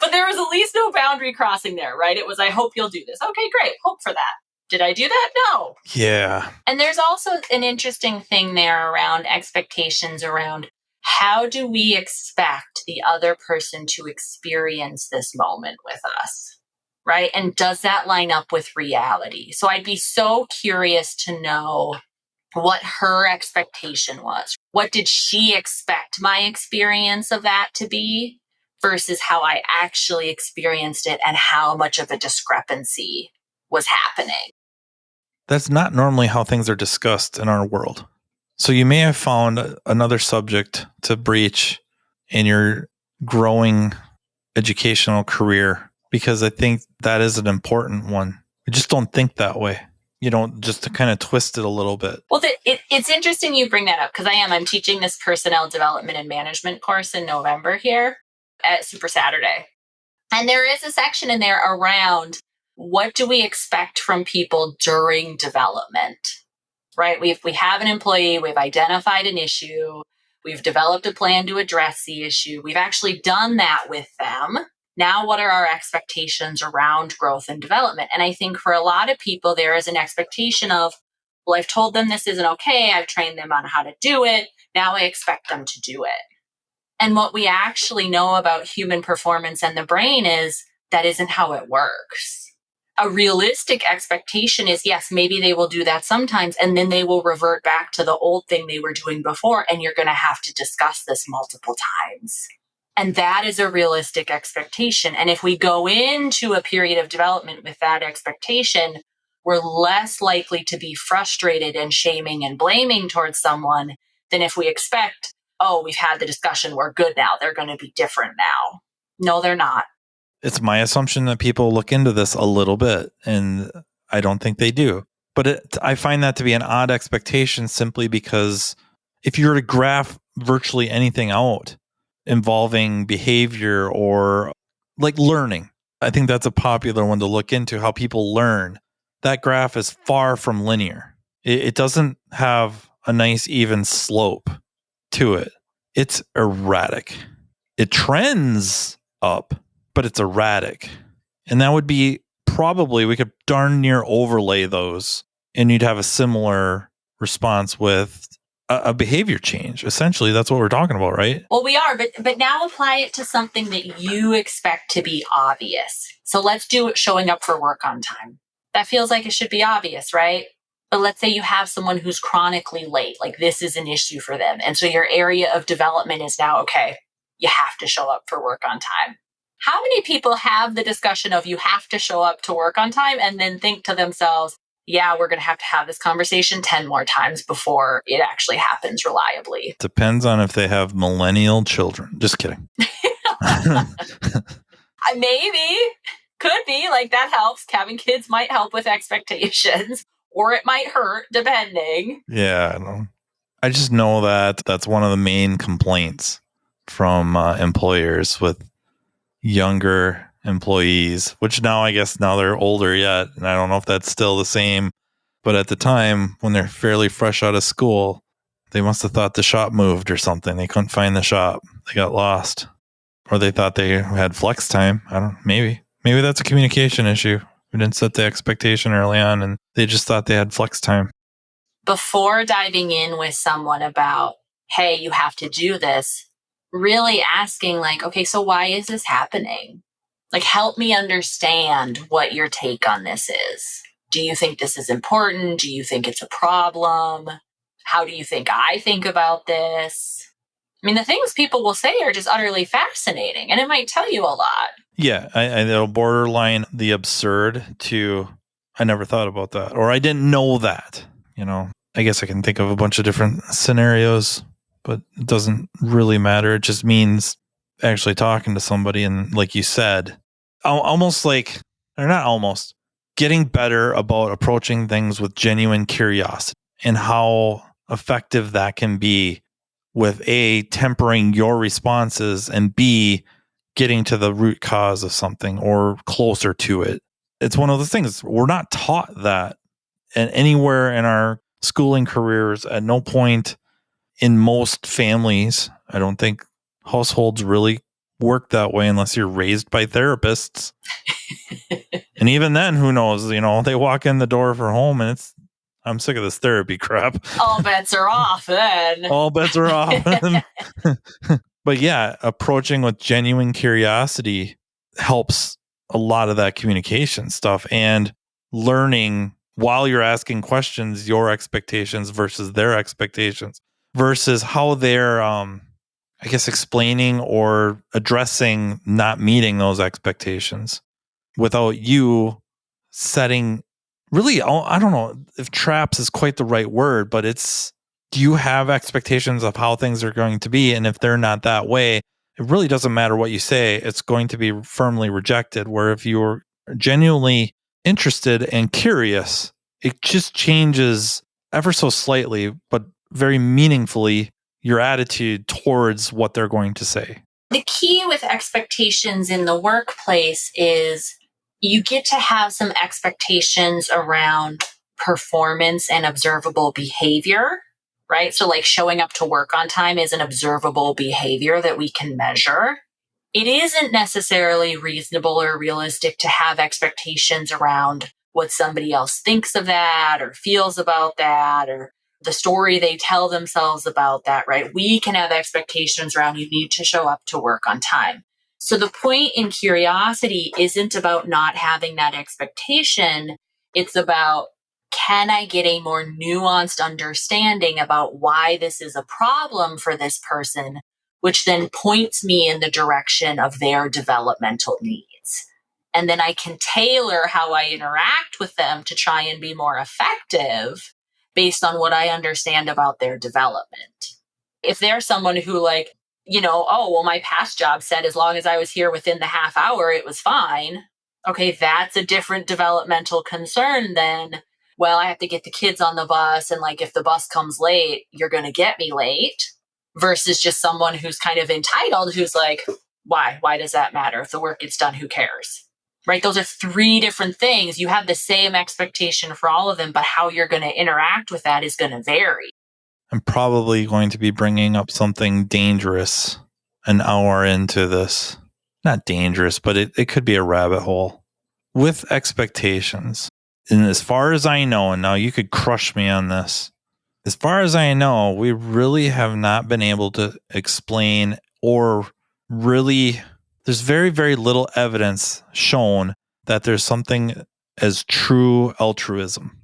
But there was at least no boundary crossing there, right? It was, I hope you'll do this. Okay, great. Hope for that. Did I do that? No. Yeah. And there's also an interesting thing there around expectations around how do we expect the other person to experience this moment with us, right? And does that line up with reality? So I'd be so curious to know what her expectation was. What did she expect my experience of that to be versus how I actually experienced it and how much of a discrepancy was happening? That's not normally how things are discussed in our world. So you may have found another subject to breach in your growing educational career, because I think that is an important one. We just don't think that way. You don't, just to kind of twist it a little bit. Well, it's interesting you bring that up because I'm teaching this personnel development and management course in November here at Super Saturday. And there is a section in there around what do we expect from people during development, right? We have an employee, we've identified an issue, we've developed a plan to address the issue, we've actually done that with them. Now, what are our expectations around growth and development? And I think for a lot of people, there is an expectation of, well, I've told them this isn't okay, I've trained them on how to do it, now I expect them to do it. And what we actually know about human performance and the brain is that isn't how it works. A realistic expectation is, yes, maybe they will do that sometimes, and then they will revert back to the old thing they were doing before, and you're going to have to discuss this multiple times. And that is a realistic expectation. And if we go into a period of development with that expectation, we're less likely to be frustrated and shaming and blaming towards someone than if we expect, oh, we've had the discussion, we're good now, they're going to be different now. No, they're not. It's my assumption that people look into this a little bit, and I don't think they do. But I find that to be an odd expectation simply because if you were to graph virtually anything out involving behavior or like learning, I think that's a popular one to look into, how people learn. That graph is far from linear. It doesn't have a nice even slope to it. It's erratic. It trends up, but it's erratic. And that would be probably, we could darn near overlay those and you'd have a similar response with a behavior change. Essentially, that's what we're talking about, right? Well, we are, but now apply it to something that you expect to be obvious. So let's do it showing up for work on time. That feels like it should be obvious, right? But let's say you have someone who's chronically late, like this is an issue for them. And so your area of development is now, okay, you have to show up for work on time. How many people have the discussion of you have to show up to work on time and then think to themselves, yeah, we're going to have this conversation 10 more times before it actually happens reliably? Depends on if they have millennial children. Just kidding. Maybe. Could be. Like that helps. Having kids might help with expectations, or it might hurt, depending. Yeah, I just know that that's one of the main complaints from employers with younger employees, which now I guess now they're older yet. And I don't know if that's still the same. But at the time, when they're fairly fresh out of school, they must have thought the shop moved or something. They couldn't find the shop. They got lost. Or they thought they had flex time. I don't know. Maybe that's a communication issue. We didn't set the expectation early on and they just thought they had flex time. Before diving in with someone about, hey, you have to do this, really asking like, okay, so why is this happening? Like, help me understand what your take on this is. Do you think this is important? Do you think it's a problem? How do you think I think about this? I mean, the things people will say are just utterly fascinating, and it might tell you a lot. Yeah, it'll borderline the absurd to, I never thought about that, or I didn't know that. I guess I can think of a bunch of different scenarios, but it doesn't really matter. It just means actually talking to somebody, and like you said, almost like, or not almost, getting better about approaching things with genuine curiosity and how effective that can be with A, tempering your responses, and B, getting to the root cause of something or closer to it. It's one of those things. We're not taught that and anywhere in our schooling careers. At no point in most families, I don't think households really work that way unless you're raised by therapists. And even then, who knows? They walk in the door for home and I'm sick of this therapy crap. All bets are off then. All bets are off. But yeah, approaching with genuine curiosity helps a lot of that communication stuff, and learning while you're asking questions, your expectations versus their expectations versus how they're, explaining or addressing not meeting those expectations without you setting really, I don't know if traps is quite the right word, but do you have expectations of how things are going to be? And if they're not that way, it really doesn't matter what you say. It's going to be firmly rejected. Where if you're genuinely interested and curious, it just changes ever so slightly, but very meaningfully, your attitude towards what they're going to say. The key with expectations in the workplace is you get to have some expectations around performance and observable behavior, right? So like showing up to work on time is an observable behavior that we can measure. It isn't necessarily reasonable or realistic to have expectations around what somebody else thinks of that or feels about that or the story they tell themselves about that, right? We can have expectations around you need to show up to work on time. So the point in curiosity isn't about not having that expectation. It's about, can I get a more nuanced understanding about why this is a problem for this person, which then points me in the direction of their developmental needs. And then I can tailor how I interact with them to try and be more effective based on what I understand about their development. If they're someone who my past job said as long as I was here within the half hour, it was fine. Okay, that's a different developmental concern than, well, I have to get the kids on the bus and if the bus comes late, you're going to get me late, versus just someone who's kind of entitled, who's like, why? Why does that matter? If the work gets done, who cares? Right? Those are three different things. You have the same expectation for all of them, but how you're going to interact with that is going to vary. I'm probably going to be bringing up something dangerous an hour into this. Not dangerous, but it could be a rabbit hole. With expectations, and as far as I know, and now you could crush me on this, as far as I know, we really have not been able to explain or really, there's very, very little evidence shown that there's something as true altruism.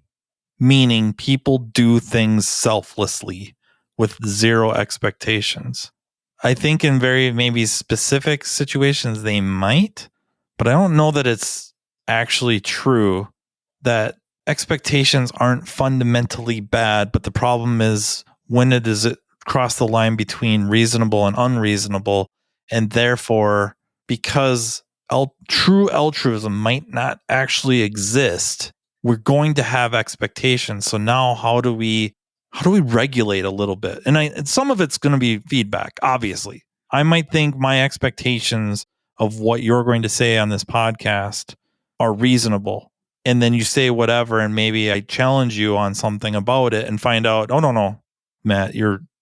Meaning people do things selflessly with zero expectations. I think in very maybe specific situations they might, but I don't know that it's actually true that expectations aren't fundamentally bad, but the problem is when does it cross the line between reasonable and unreasonable, and therefore because true altruism might not actually exist, we're going to have expectations. So now how do we regulate a little bit? And some of it's going to be feedback, obviously. I might think my expectations of what you're going to say on this podcast are reasonable. And then you say whatever, and maybe I challenge you on something about it and find out, oh, no, Matt,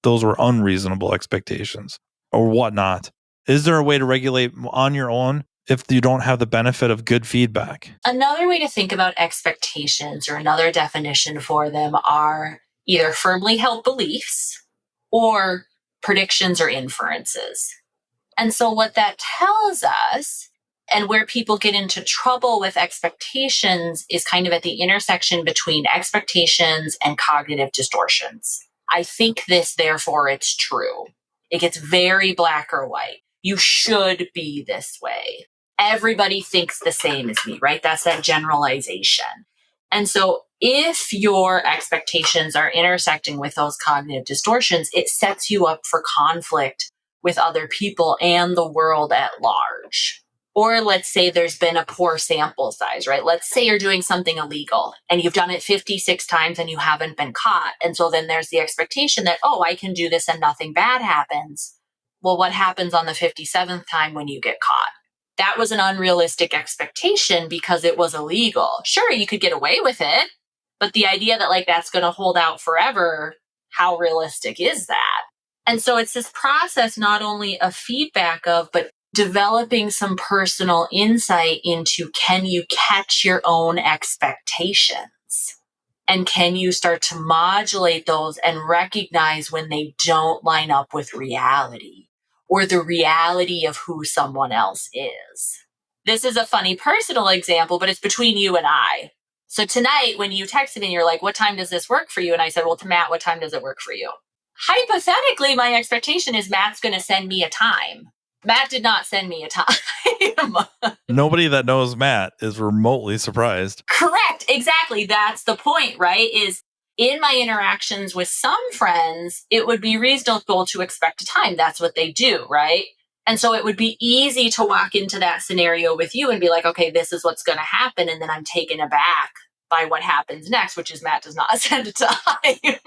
those were unreasonable expectations or whatnot. Is there a way to regulate on your own if you don't have the benefit of good feedback? Another way to think about expectations, or another definition for them, are either firmly held beliefs or predictions or inferences. And so what that tells us, and where people get into trouble with expectations, is kind of at the intersection between expectations and cognitive distortions. I think this, therefore it's true. It gets very black or white. You should be this way. Everybody thinks the same as me, right? That's that generalization. And so if your expectations are intersecting with those cognitive distortions, it sets you up for conflict with other people and the world at large. Or let's say there's been a poor sample size, right? Let's say you're doing something illegal and you've done it 56 times and you haven't been caught. And so then there's the expectation that, oh, I can do this and nothing bad happens. Well, what happens on the 57th time when you get caught? That was an unrealistic expectation because it was illegal. Sure, you could get away with it, but the idea that that's going to hold out forever, how realistic is that? And so it's this process not only of feedback but developing some personal insight into, can you catch your own expectations? And can you start to modulate those and recognize when they don't line up with reality or the reality of who someone else is? This is a funny personal example, but it's between you and I. So tonight when you texted me and you're like, what time does this work for you? And I said, well, to Matt, what time does it work for you? Hypothetically, my expectation is Matt's going to send me a time. Matt did not send me a time. Nobody that knows Matt is remotely surprised. Correct. Exactly. That's the point, right? Is in my interactions with some friends, it would be reasonable to expect a time. That's what they do, right? And so it would be easy to walk into that scenario with you and be like, okay, this is what's going to happen. And then I'm taken aback by what happens next, which is Matt does not send a time.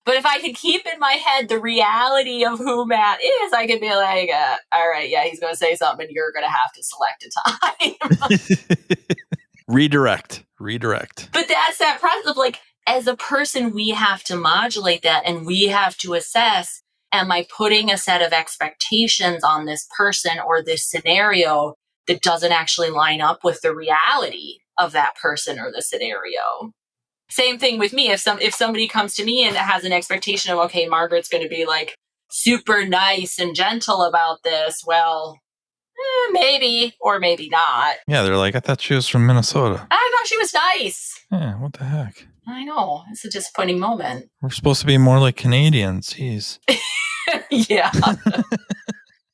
But if I could keep in my head the reality of who Matt is, I could be like, all right, yeah, he's going to say something and you're going to have to select a time. Redirect. But that's that process of as a person, we have to modulate that and we have to assess, am I putting a set of expectations on this person or this scenario that doesn't actually line up with the reality of that person or the scenario? Same thing with me. If somebody comes to me and has an expectation of, okay, Margaret's going to be super nice and gentle about this, well, maybe or maybe not. Yeah, they're like, I thought she was from Minnesota. I thought she was nice. Yeah, what the heck? I know. It's a disappointing moment. We're supposed to be more like Canadians. Jeez. Yeah.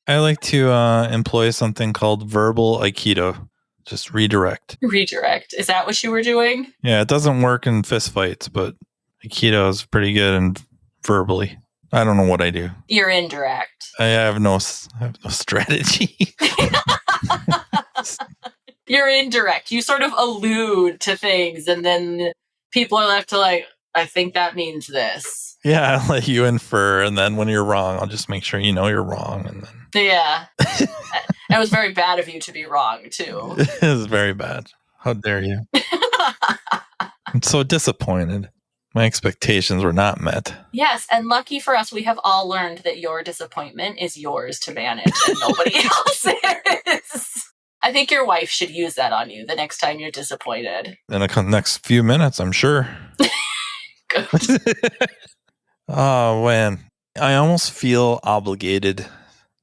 I like to employ something called verbal Aikido. Just redirect. Redirect. Is that what you were doing? Yeah, it doesn't work in fistfights, but Aikido is pretty good and verbally. I don't know what I do. You're indirect. I have no strategy. You're indirect. You sort of allude to things and then people are left to I think that means this. Yeah, I'll let you infer, and then when you're wrong, I'll just make sure you know you're wrong. And then yeah. It was very bad of you to be wrong, too. It was very bad. How dare you? I'm so disappointed. My expectations were not met. Yes, and lucky for us, we have all learned that your disappointment is yours to manage and nobody else's. I think your wife should use that on you the next time you're disappointed. In the next few minutes, I'm sure. Oh, man. I almost feel obligated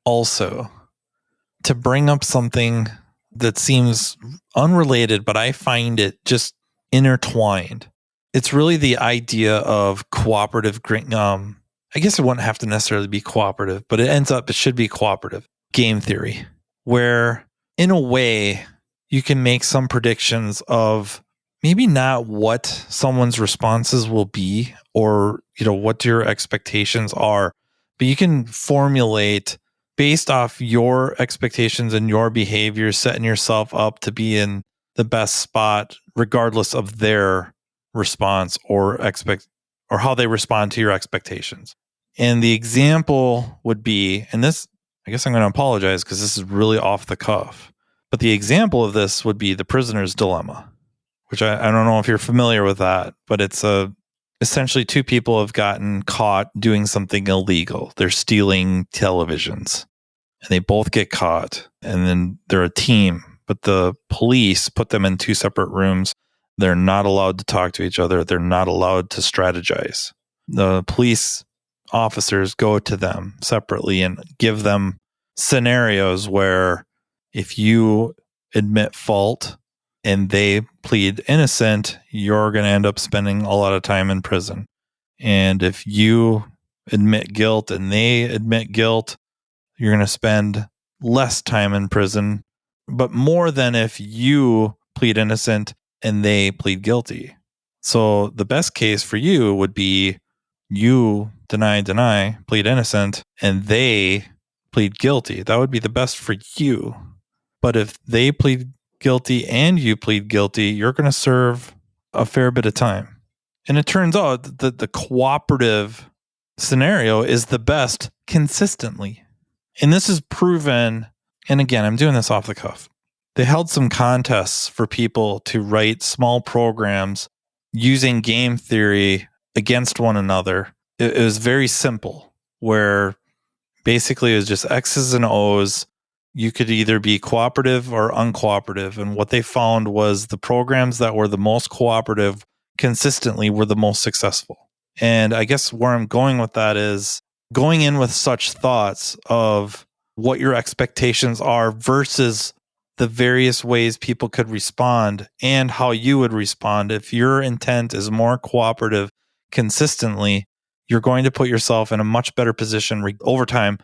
also to bring up something that seems unrelated, but I find it just intertwined. It's really the idea of cooperative, I guess it wouldn't have to necessarily be cooperative, but it should be cooperative game theory, where in a way you can make some predictions of maybe not what someone's responses will be or, what your expectations are, but you can formulate based off your expectations and your behavior, setting yourself up to be in the best spot, regardless of their response or how they respond to your expectations. And the example would be, and this, I guess I'm going to apologize because this is really off the cuff, but the example of this would be the prisoner's dilemma, which I don't know if you're familiar with that, but it's essentially two people have gotten caught doing something illegal. They're stealing televisions and they both get caught, and then they're a team, but the police put them in two separate rooms. They're not allowed to talk to each other. They're not allowed to strategize. The police officers go to them separately and give them scenarios where if you admit fault and they plead innocent, you're going to end up spending a lot of time in prison. And if you admit guilt and they admit guilt, you're going to spend less time in prison, but more than if you plead innocent and they plead guilty. So the best case for you would be you deny, plead innocent, and they plead guilty. That would be the best for you. But if they plead guilty and you plead guilty, you're going to serve a fair bit of time. And it turns out that the cooperative scenario is the best consistently. And this is proven, and again, I'm doing this off the cuff. They held some contests for people to write small programs using game theory against one another. It was very simple, where basically it was just X's and O's. You could either be cooperative or uncooperative. And what they found was the programs that were the most cooperative consistently were the most successful. And I guess where I'm going with that is going in with such thoughts of what your expectations are versus the various ways people could respond and how you would respond. If your intent is more cooperative consistently, you're going to put yourself in a much better position over time,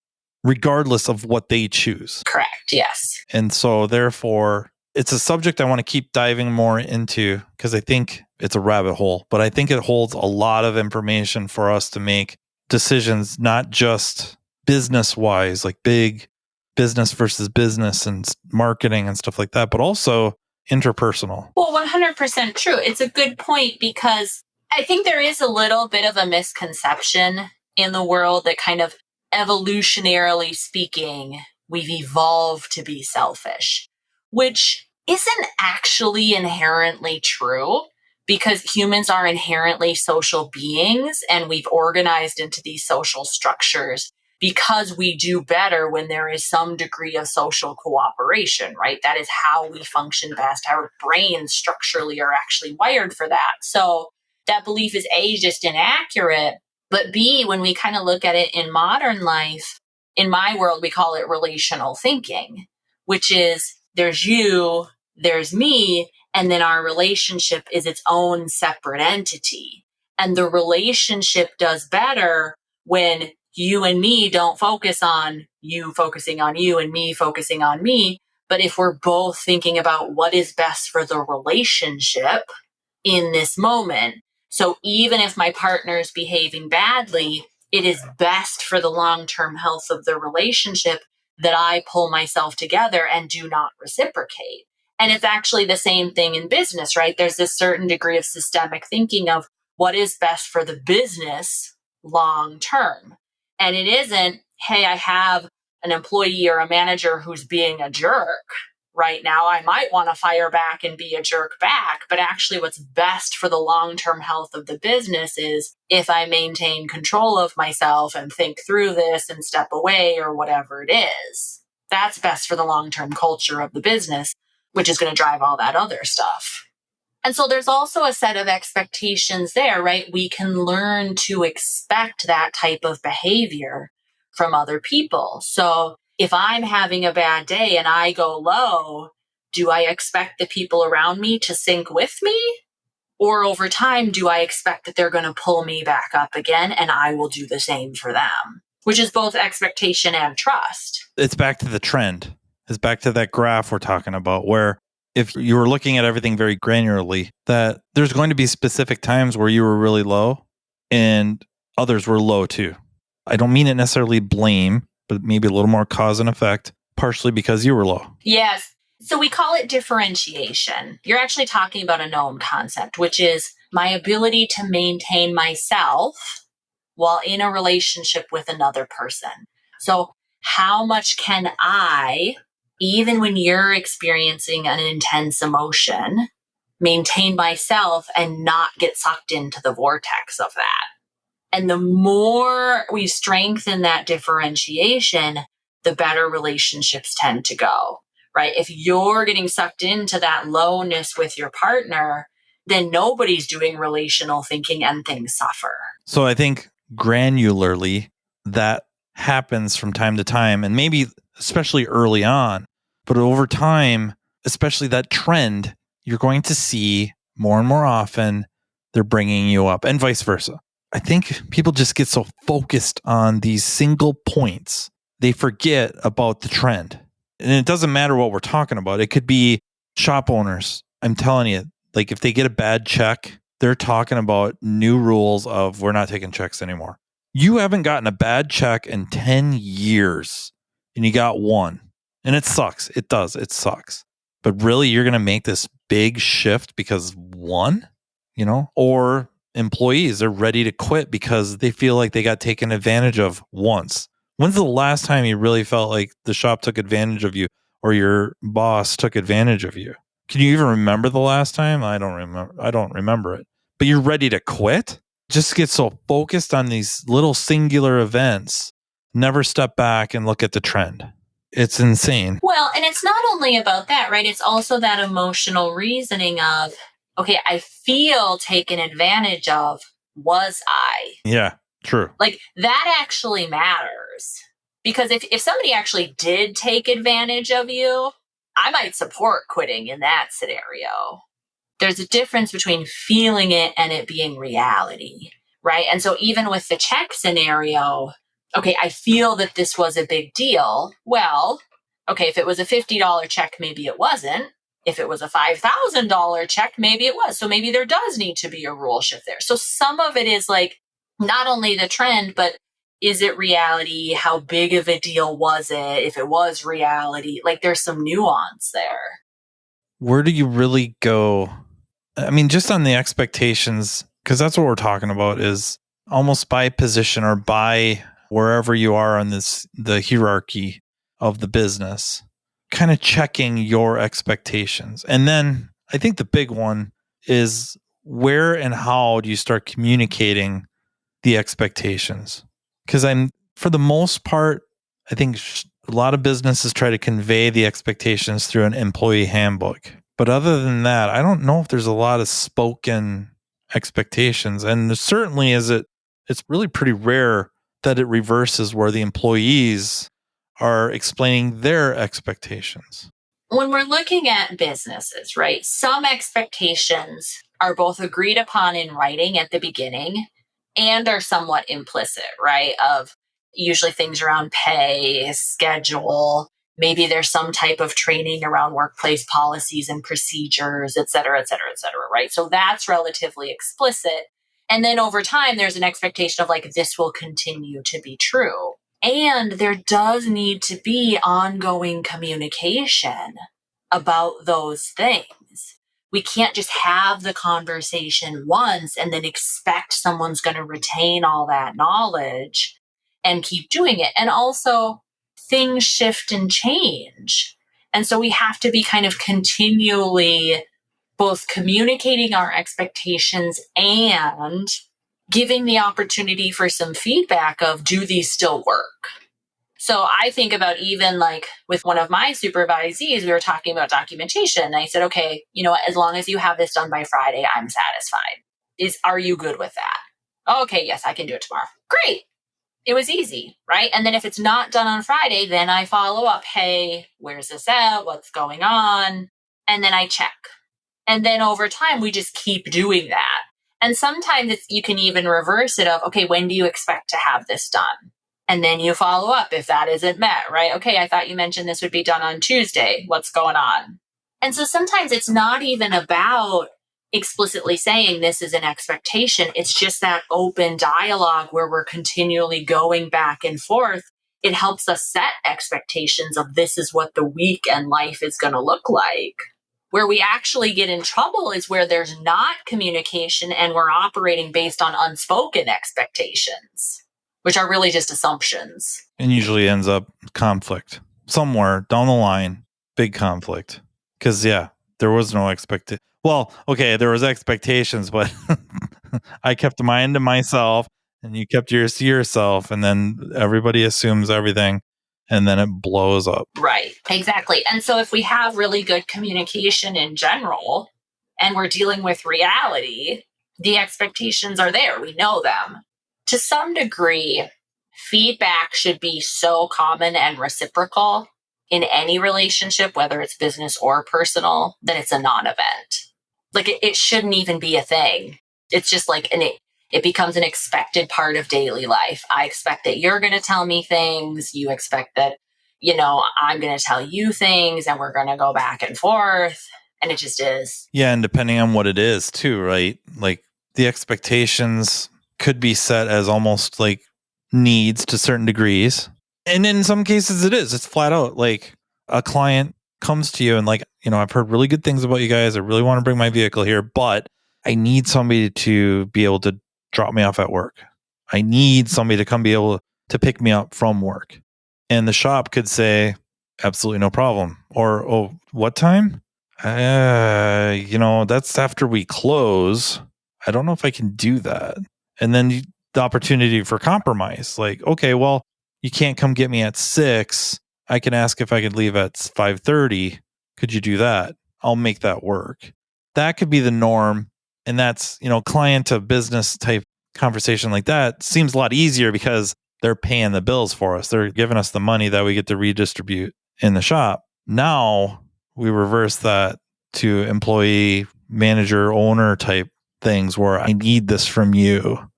regardless of what they choose. Correct. Yes. And so therefore, it's a subject I want to keep diving more into because I think it's a rabbit hole, but I think it holds a lot of information for us to make decisions, not just business wise, like big business versus business and marketing and stuff like that, but also interpersonal. Well, 100% true. It's a good point because I think there is a little bit of a misconception in the world that kind of evolutionarily speaking, we've evolved to be selfish, which isn't actually inherently true because humans are inherently social beings and we've organized into these social structures because we do better when there is some degree of social cooperation, right? That is how we function best. Our brains structurally are actually wired for that. So that belief is A, just inaccurate, but B, when we kind of look at it in modern life, in my world, we call it relational thinking, which is there's you, there's me, and then our relationship is its own separate entity. And the relationship does better when you and me don't focus on you focusing on you and me focusing on me. But if we're both thinking about what is best for the relationship in this moment, so even if my partner is behaving badly, it is best for the long-term health of the relationship that I pull myself together and do not reciprocate. And it's actually the same thing in business, right? There's this certain degree of systemic thinking of what is best for the business long-term. And it isn't, hey, I have an employee or a manager who's being a jerk right now. I might want to fire back and be a jerk back, but actually what's best for the long-term health of the business is if I maintain control of myself and think through this and step away or whatever it is. That's best for the long-term culture of the business, which is going to drive all that other stuff. And so there's also a set of expectations there, right? We can learn to expect that type of behavior from other people. So if I'm having a bad day and I go low, do I expect the people around me to sync with me? Or over time, do I expect that they're going to pull me back up again and I will do the same for them? Which is both expectation and trust. It's back to the trend. It's back to that graph we're talking about where if you were looking at everything very granularly, that there's going to be specific times where you were really low and others were low too. I don't mean it necessarily blame, but maybe a little more cause and effect, partially because you were low. Yes. So we call it differentiation. You're actually talking about a known concept, which is my ability to maintain myself while in a relationship with another person. So how much can I, even when you're experiencing an intense emotion, maintain myself and not get sucked into the vortex of that? And the more we strengthen that differentiation, the better relationships tend to go, right? If you're getting sucked into that lowness with your partner, then nobody's doing relational thinking and things suffer. So I think granularly that happens from time to time, and maybe especially early on. But over time, especially that trend, you're going to see more and more often they're bringing you up and vice versa. I think people just get so focused on these single points, they forget about the trend. And it doesn't matter what we're talking about. It could be shop owners. I'm telling you, like if they get a bad check, they're talking about new rules of we're not taking checks anymore. You haven't gotten a bad check in 10 years and you got one. And it sucks. It does. It sucks. But really, you're going to make this big shift because one, or employees are ready to quit because they feel like they got taken advantage of once. When's the last time you really felt like the shop took advantage of you or your boss took advantage of you? Can you even remember the last time? I don't remember it. But you're ready to quit? Just get so focused on these little singular events. Never step back and look at the trend. It's insane. Well, and it's not only about that, right? It's also that emotional reasoning of, okay, I feel taken advantage of. Was I? Yeah, true. Like that actually matters. Because if somebody actually did take advantage of you, I might support quitting in that scenario. There's a difference between feeling it and it being reality, right? And so even with the check scenario, okay, I feel that this was a big deal. Well, okay, if it was a $50 check, maybe it wasn't. If it was a $5,000 check, maybe it was. So maybe there does need to be a rule shift there. So some of it is like not only the trend, but is it reality? How big of a deal was it? If it was reality, like there's some nuance there. Where do you really go? I mean, just on the expectations, because that's what we're talking about is almost by position or by wherever you are on the hierarchy of the business, kind of checking your expectations. And then I think the big one is where and how do you start communicating the expectations? Because for the most part, I think a lot of businesses try to convey the expectations through an employee handbook. But other than that, I don't know if there's a lot of spoken expectations. And certainly it's really pretty rare that it reverses where the employees are explaining their expectations. When we're looking at businesses, right, some expectations are both agreed upon in writing at the beginning and are somewhat implicit, right, of usually things around pay, schedule, maybe there's some type of training around workplace policies and procedures, et cetera, et cetera, et cetera, right? So that's relatively explicit. And then over time, there's an expectation of like, this will continue to be true. And there does need to be ongoing communication about those things. We can't just have the conversation once and then expect someone's going to retain all that knowledge and keep doing it. And also, things shift and change. And so we have to be kind of continually both communicating our expectations and giving the opportunity for some feedback of, do these still work? So I think about even like with one of my supervisees, we were talking about documentation. And I said, okay, as long as you have this done by Friday, I'm satisfied. Are you good with that? Okay, yes, I can do it tomorrow. Great. It was easy, right? And then if it's not done on Friday, then I follow up. Hey, where's this at? What's going on? And then I check. And then over time, we just keep doing that. And sometimes you can even reverse it of, okay, when do you expect to have this done? And then you follow up if that isn't met, right? Okay, I thought you mentioned this would be done on Tuesday. What's going on? And so sometimes it's not even about explicitly saying this is an expectation. It's just that open dialogue where we're continually going back and forth. It helps us set expectations of this is what the week and life is going to look like. Where we actually get in trouble is where there's not communication and we're operating based on unspoken expectations, which are really just assumptions. And usually ends up conflict somewhere down the line, big conflict. Because, there was no expectation. Well, okay, there was expectations, but I kept mine to myself and you kept yours to yourself. And then everybody assumes everything and then it blows up. Right, exactly. And so if we have really good communication in general and we're dealing with reality, the expectations are there. We know them. To some degree, feedback should be so common and reciprocal in any relationship, whether it's business or personal, that it's a non-event. Like it shouldn't even be a thing. It's just like It becomes an expected part of daily life. I expect that you're going to tell me things. You expect that, I'm going to tell you things, and we're going to go back and forth. And it just is. Yeah. And depending on what it is too, right? Like the expectations could be set as almost like needs to certain degrees. And in some cases it is. It's flat out like a client comes to you and like, I've heard really good things about you guys. I really want to bring my vehicle here, but I need somebody to be able to drop me off at work. I need somebody to come be able to pick me up from work. And the shop could say, absolutely no problem. Or, oh, what time? That's after we close. I don't know if I can do that. And then the opportunity for compromise. Like, okay, well, you can't come get me at 6. I can ask if I could leave at 5:30. Could you do that? I'll make that work. That could be the norm. And that's, client to business type conversation like that seems a lot easier because they're paying the bills for us. They're giving us the money that we get to redistribute in the shop. Now we reverse that to employee, manager, owner type things where I need this from you.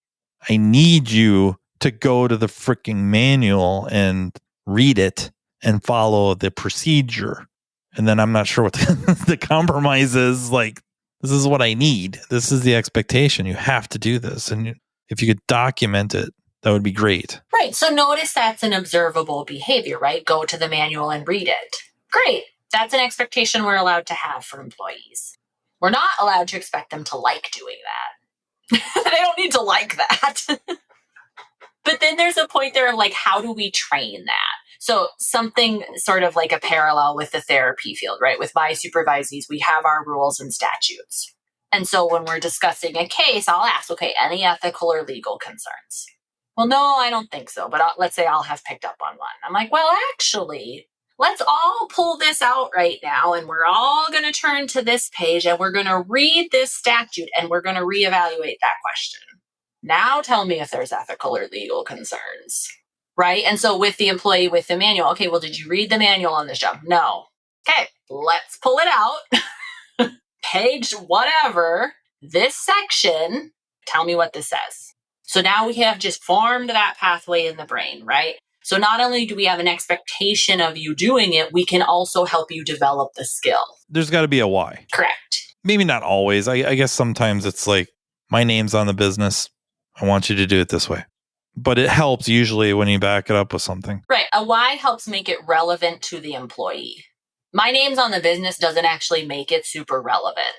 I need you to go to the freaking manual and read it and follow the procedure. And then I'm not sure what the compromise is. Like, this is what I need. This is the expectation. You have to do this. And if you could document it, that would be great. Right. So notice that's an observable behavior, right? Go to the manual and read it. Great. That's an expectation we're allowed to have for employees. We're not allowed to expect them to like doing that. They don't need to like that. But then there's a point there of like, how do we train that? So something sort of like a parallel with the therapy field, right? With my supervisees, we have our rules and statutes. And so when we're discussing a case, I'll ask, okay, any ethical or legal concerns? Well, no, I don't think so. But let's say I'll have picked up on one. I'm like, well, actually, let's all pull this out right now. And we're all going to turn to this page and we're going to read this statute and we're going to reevaluate that question. Now tell me if there's ethical or legal concerns, right? And so with the employee with the manual, okay, well, did you read the manual on this job? No. Okay, let's pull it out. Page whatever, this section, tell me what this says. So now we have just formed that pathway in the brain, right? So not only do we have an expectation of you doing it, we can also help you develop the skill. There's got to be a why. Correct. Maybe not always. I guess sometimes it's like, my name's on the business. I want you to do it this way. But it helps usually when you back it up with something. Right. A why helps make it relevant to the employee. My name's on the business doesn't actually make it super relevant.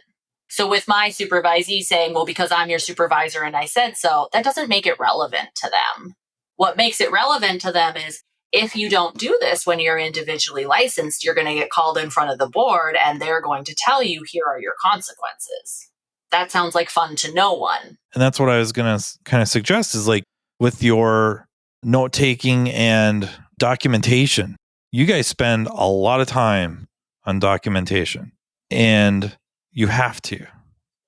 So with my supervisee saying, well, because I'm your supervisor and I said so, that doesn't make it relevant to them. What makes it relevant to them is if you don't do this when you're individually licensed, you're going to get called in front of the board and they're going to tell you, here are your consequences. That sounds like fun to no one. And that's what I was going to kind of suggest is like with your note taking and documentation, you guys spend a lot of time on documentation and you have to.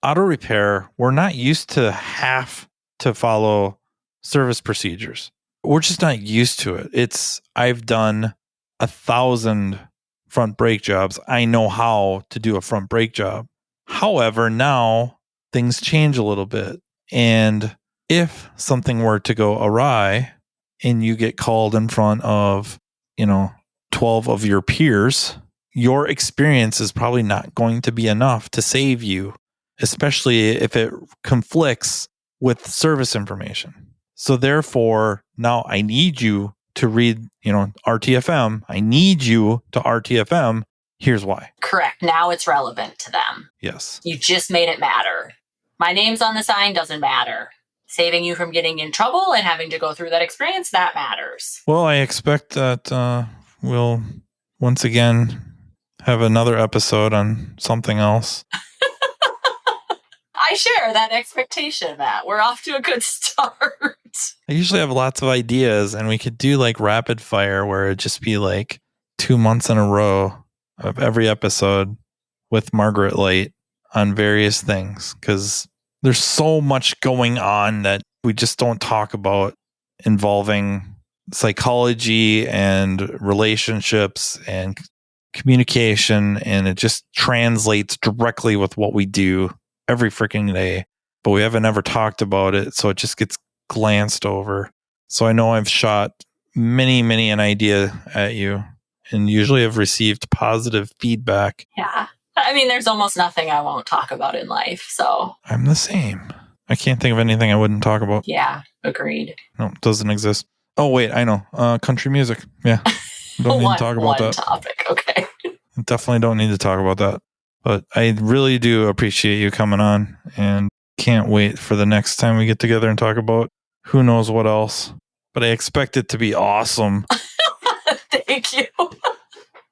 Auto repair, we're not used to have to follow service procedures. We're just not used to it. I've done 1,000 front brake jobs. I know how to do a front brake job. However, now things change a little bit. And if something were to go awry and you get called in front of, 12 of your peers, your experience is probably not going to be enough to save you, especially if it conflicts with service information. So therefore, now I need you to read, RTFM. I need you to RTFM. Here's why. Correct. Now it's relevant to them. Yes. You just made it matter. My name's on the sign doesn't matter. Saving you from getting in trouble and having to go through that experience, that matters. Well, I expect that we'll once again have another episode on something else. I share that expectation, Matt. We're off to a good start. I usually have lots of ideas, and we could do like rapid fire where it'd just be like 2 months in a row of every episode with Margaret Light on various things, because there's so much going on that we just don't talk about involving psychology and relationships and communication, and it just translates directly with what we do every freaking day. but we haven't ever talked about it. So it just gets glanced over. So I know I've shot many an idea at you, and usually I've received positive feedback. Yeah. I mean, there's almost nothing I won't talk about in life. So I'm the same. I can't think of anything I wouldn't talk about. Yeah, agreed. No, it doesn't exist. Oh, wait, I know. Country music. Yeah. Don't need to talk about that. Topic. Okay. Definitely don't need to talk about that. But I really do appreciate you coming on, and can't wait for the next time we get together and talk about who knows what else. But I expect it to be awesome. Thank you.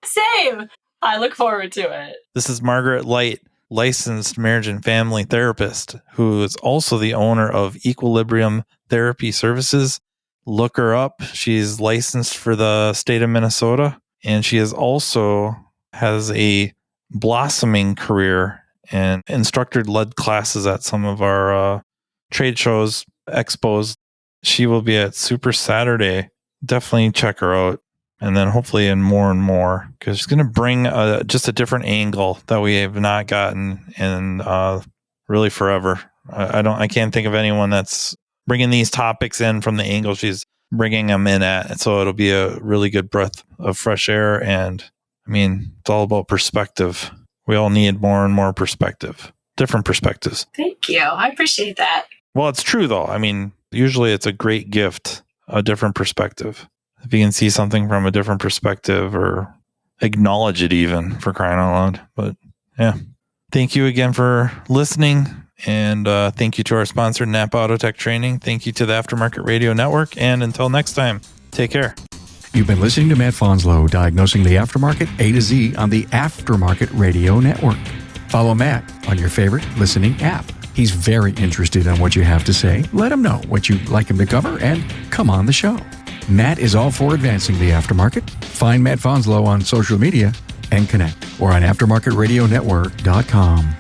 Same. I look forward to it. This is Margaret Light, licensed marriage and family therapist, who is also the owner of Equilibrium Therapy Services. Look her up. She's licensed for the state of Minnesota, and she has a blossoming career and instructor-led classes at some of our trade shows, expos. She will be at Super Saturday. Definitely check her out. And then hopefully in more and more, because she's going to bring just a different angle that we have not gotten in really forever. I can't think of anyone that's bringing these topics in from the angle she's bringing them in at. And so it'll be a really good breath of fresh air. And I mean, it's all about perspective. We all need more and more perspective, different perspectives. Thank you. I appreciate that. Well, it's true though. I mean, usually it's a great gift, a different perspective. If you can see something from a different perspective or acknowledge it even, for crying out loud. But yeah, thank you again for listening. And thank you to our sponsor, NAPA Autotech Training. Thank you to the Aftermarket Radio Network. And until next time, take care. You've been listening to Matt Fanslow, diagnosing the aftermarket A to Z on the Aftermarket Radio Network. Follow Matt on your favorite listening app. He's very interested in what you have to say. Let him know what you'd like him to cover and come on the show. Matt is all for advancing the aftermarket. Find Matt Fanslow on social media and connect or on aftermarketradionetwork.com.